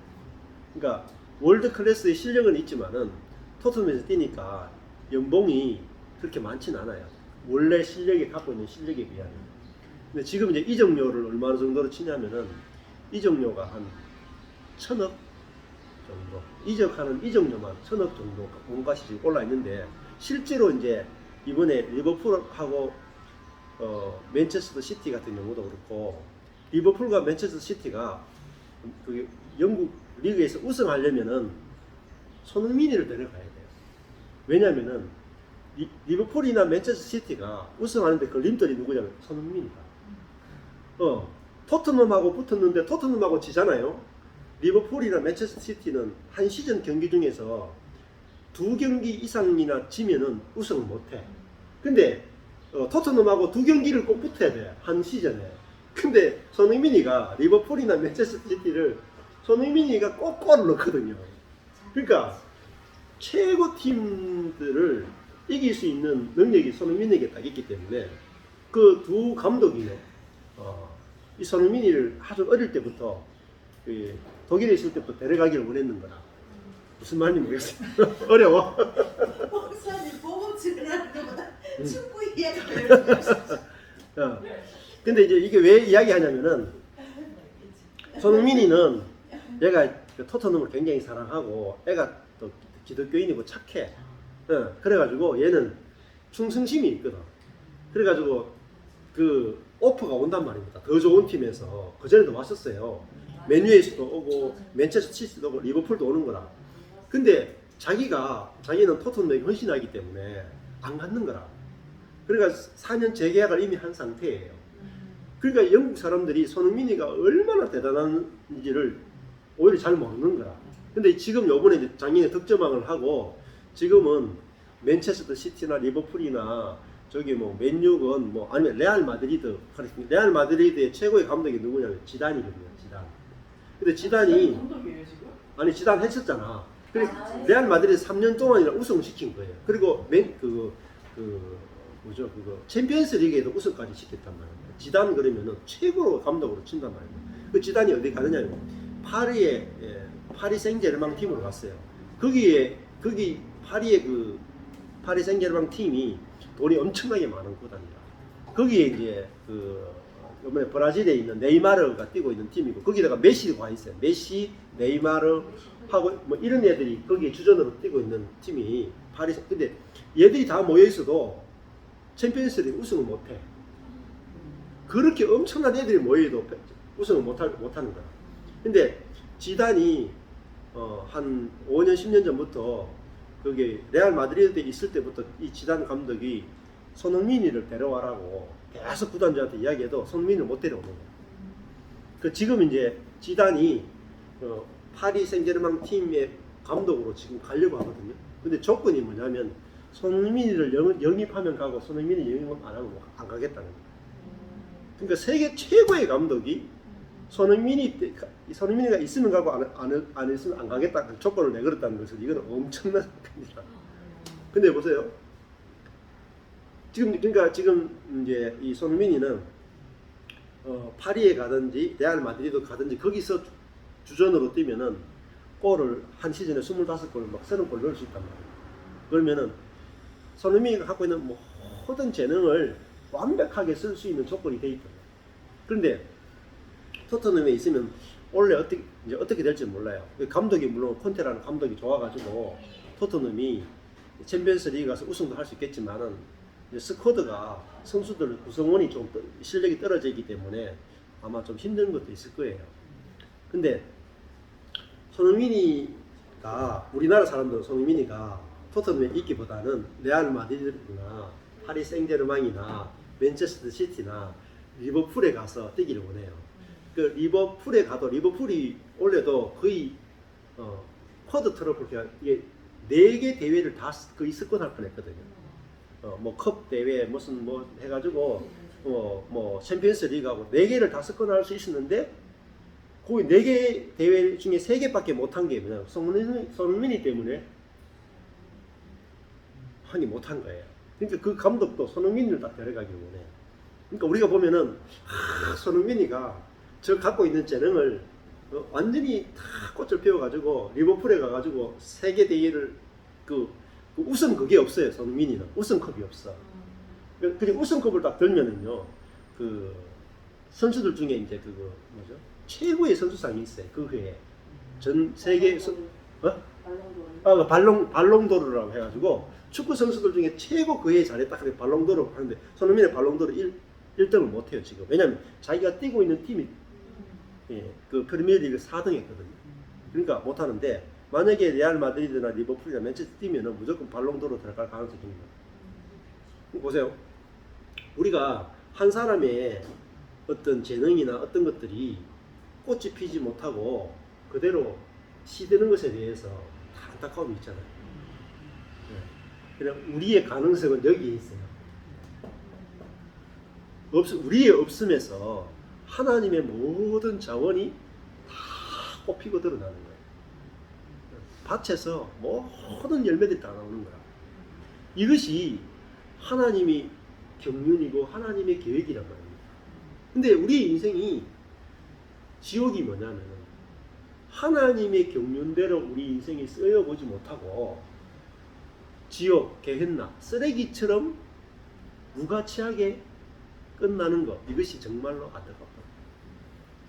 그러니까 월드 클래스의 실력은 있지만은 토트넘에서 뛰니까 연봉이 그렇게 많지는 않아요. 원래 실력이 갖고 있는 실력에 비하면. 근데 지금 이제 이적료를 얼마 정도로 치냐면은 이적료가 한 1,000억 정도. 이적하는 이적료만 1,000억 정도 몸값이 지금 올라 있는데 실제로 이제 이번에 리버풀하고 맨체스터 시티 같은 경우도 그렇고 리버풀과 맨체스터 시티가 그 영국 리그에서 우승하려면은 손흥민이를 데려가야 돼요. 왜냐면은 리버풀이나 맨체스터 시티가 우승하는데 걸림돌이 누구냐면 손흥민이다. 토트넘하고 붙었는데 토트넘하고 지잖아요. 리버풀이나 맨체스터 시티는 한 시즌 경기 중에서 2경기 이상이나 지면은 우승을 못해. 근데 토트넘하고 2경기를 꼭 붙어야 돼. 한 시즌에. 근데 손흥민이가 리버풀이나 맨체스터 시티를 손흥민이가 꼭 골을 넣거든요. 그러니까 최고 팀들을 이길 수 있는 능력이 손흥민에게 딱 있기 때문에 그 두 감독이 이 손흥민이를 아주 어릴 때부터 독일에 있을 때부터 데려가기를 원했는 거라. 무슨 말인지 모르겠어요. 어려워. 목사님 보고 지내는 것보다 축구 이야기를 근데 이제 이게 왜 이야기하냐면은 손흥민이는 얘가 토트넘을 굉장히 사랑하고 애가 또 기독교인이고 착해. 그래가지고 얘는 충성심이 있거든. 그래가지고 그 오퍼가 온단 말입니다. 더 좋은 팀에서 그전에도 왔었어요. 맨유에서도 오고 맨체스터 시티도 오고 리버풀도 오는 거라. 근데 자기는 토트넘에게 헌신하기 때문에 안 갖는 거라. 그러니까 4년 재계약을 이미 한 상태예요. 그러니까 영국 사람들이 손흥민이가 얼마나 대단한지를 오히려 잘 모르는 거라. 근데 지금 요번에 작년에 득점왕을 하고 지금은 맨체스터 시티나 리버풀이나 저기 뭐 맨유건 뭐 아니면 레알 마드리드의 최고의 감독이 누구냐면 지단이거든요. 지단. 근데 지단이 감독이에요 지금? 아니 지단 했었잖아. 그래 레알 마드리드 3년 동안이나 우승을 시킨 거예요. 그리고 챔피언스 리그에도 우승까지 시켰단 말이에요. 지단 그러면은 최고로 감독으로 친단 말이에요. 그 지단이 어디 가느냐면 파리 생제르맹 팀으로 갔어요. 거기 파리의 파리 생제르맹 팀이 돈이 엄청나게 많은 구단이라. 거기에 이제 이번에 브라질에 있는 네이마르가 뛰고 있는 팀이고 거기다가 메시가 와 있어요. 메시, 네이마르 하고 뭐 이런 애들이 거기에 주전으로 뛰고 있는 팀이 근데 얘들이 다 모여 있어도 챔피언스리그 우승을 못해. 그렇게 엄청난 애들이 모여도 우승을 못하는 거야. 근데 지단이 한 5년 10년 전부터 거기 레알 마드리드에 있을 때부터 이 지단 감독이 손흥민이를 데려와라고 계속 구단주한테 이야기해도 손흥민을 못 데려오는 거야. 지금 이제 지단이 파리 생제르맹 팀의 감독으로 지금 가려고 하거든요. 근데 조건이 뭐냐면 손흥민이를 영입하면 가고 손흥민이 영입 안 하면 안 가겠다는 거야. 그러니까 세계 최고의 감독이 손흥민이가 있으면 가고 안 있으면 안 가겠다 조건을 내걸었다는 것은 이건 엄청난 사건이다. 근데 보세요. 지금 이제 이 손흥민이는 파리에 가든지 레알 마드리드 가든지 거기서 주전으로 뛰면은 골을 한 시즌에 25골 막 30골 넣을 수 있단 말이에요. 그러면은 손흥민이가 갖고 있는 모든 재능을 완벽하게 쓸 수 있는 조건이 돼 있다. 그런데 토트넘에 있으면 원래 어떻게 될지 몰라요. 감독이 물론 콘테라는 감독이 좋아가지고 토트넘이 챔피언스 리그 가서 우승도 할 수 있겠지만은 스쿼드가 선수들 구성원이 좀 실력이 떨어져 있기 때문에 아마 좀 힘든 것도 있을 거예요. 근데 손흥민이가 우리나라 사람들은 손흥민이가 토트넘에 있기보다는 레알 마드리드나 파리 생제르맹이나 맨체스터 시티나 리버풀에 가서 뛰기를 원해요. 그 리버풀에 가도 리버풀이 올해도 거의 쿼드 트러플 이게 4개 대회를 다 거의 스쿼드할 뻔했거든요. 뭐 컵 대회 무슨 뭐 해가지고 뭐 챔피언스 리그하고 4개를 다 스쿼드할 수 있었는데 그 4개 대회 중에 3개밖에 못한 게 뭐냐 손흥민이 때문에 하니 못한 거예요. 그러니까 그 감독도 손흥민을 딱 데려가기를 원해요. 그러니까 우리가 보면은 손흥민이가 저 갖고 있는 재능을 완전히 다 꽃을 피워가지고 리버풀에 가가지고 세계 대회를 그 우승 그게 없어요. 손흥민이는 우승컵이 없어. 그리고 우승컵을 딱 들면은요 그 선수들 중에 이제 그거 뭐죠 최고의 선수상이 있어요. 그 해에 전 세계 발롱도르라고 해가지고 축구 선수들 중에 최고 그 해에 잘했다 그래 발롱도르 하는데 손흥민의 발롱도르 1등을 못해요 지금. 왜냐면 자기가 뛰고 있는 팀이 그 프리미어리그 4등 했거든요. 그러니까 못하는데 만약에 레알 마드리드나 리버풀이나 맨체스터 뛰면은 무조건 발롱도르 들어갈 가능성이 있습니다. 보세요. 우리가 한 사람의 어떤 재능이나 어떤 것들이 꽃이 피지 못하고 그대로 시드는 것에 대해서 다 안타까움이 있잖아요. 그냥 우리의 가능성은 여기에 있어요. 우리의 없음에서 하나님의 모든 자원이 다 꽃피고 드러나는 거예요. 밭에서 모든 열매들이 다 나오는 거야. 이것이 하나님이 경륜이고 하나님의 계획이란 말입니다. 근데 우리 인생이 지옥이 뭐냐면 하나님의 경륜대로 우리 인생이 쓰여보지 못하고 지옥, 게헨나, 쓰레기처럼 무가치하게 끝나는 것, 이것이 정말로 안타깝다.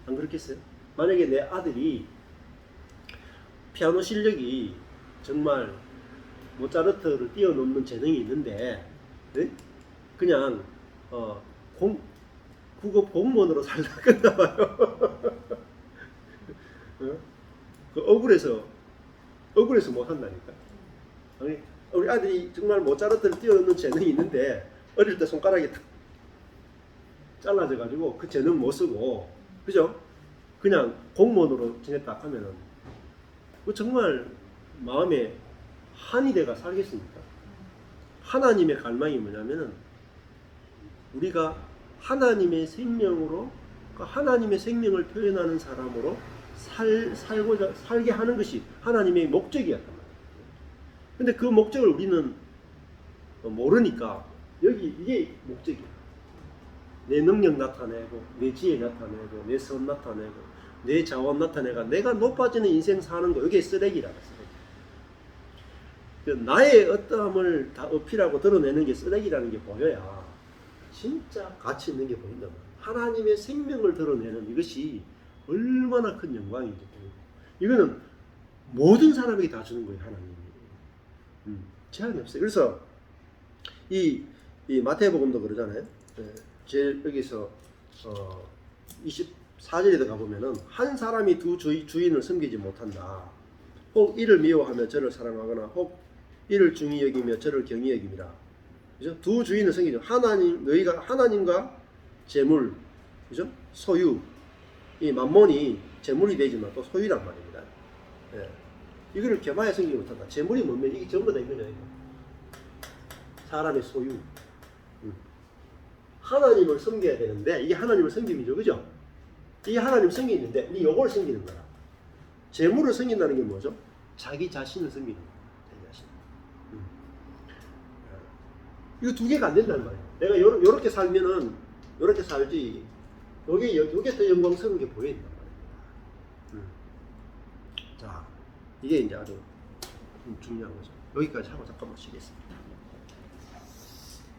안 그렇겠어요? 만약에 내 아들이 피아노 실력이 정말 모차르트를 뛰어넘는 재능이 있는데 네? 그냥 국어 공무원으로 살다 끝나봐요. 그 억울해서 못 한다니까. 아니, 우리 아들이 정말 모차르트를 뛰어넘는 재능이 있는데 어릴 때 손가락이 탁 잘라져가지고 그 재능 못 쓰고 그죠? 그냥 공무원으로 지냈다 하면은 그 정말 마음에 한이 돼가 살겠습니까? 하나님의 갈망이 뭐냐면은 우리가 하나님의 생명으로 하나님의 생명을 표현하는 사람으로 살게 하는 것이 하나님의 목적이었단 말이에요. 근데 그 목적을 우리는 모르니까 이게 목적이야. 내 능력 나타내고 내 지혜 나타내고 내 선 나타내고 내 자원 나타내가 내가 높아지는 인생 사는 거 이게 쓰레기라고 쓰레기. 나의 어떠함을 다 어필하고 드러내는 게 쓰레기라는 게 보여야 진짜 가치 있는 게 보인단 말이야. 하나님의 생명을 드러내는 이것이 얼마나 큰 영광인지 보이고 이거는 모든 사람에게 다 주는 거예요. 하나님이 제한이 없어요. 그래서 이 마태복음도 그러잖아요. 제일 여기서 24절에 가보면은 한 사람이 두 주인을 섬기지 못한다. 혹 이를 미워하며 저를 사랑하거나 혹 이를 중히 여기며 저를 경히 여김이라. 그죠? 두 주인을 섬기죠. 너희가 하나님과 재물, 그죠? 소유. 이 만몬이 재물이 되지만 또 소유란 말입니다. 예. 이거를 겸하여 섬기지 못한다. 재물이 뭐면 이게 전부 다 이거죠. 사람의 소유. 하나님을 섬겨야 되는데 이게 하나님을 섬김이죠. 그죠? 이게 하나님을 섬기는데 우리 요걸 섬기는 거라. 재물을 섬긴다는 게 뭐죠? 자기 자신을 섬기는 거야. 자기 자신. 이거 두 개가 안 된다는 말이에요. 내가 요렇게 살면은 요렇게 살지 요게 더 영광스러운 게 보인단 말이에요. 자, 이게 이제 아주 중요한 거죠. 여기까지 하고 잠깐만 쉬겠습니다.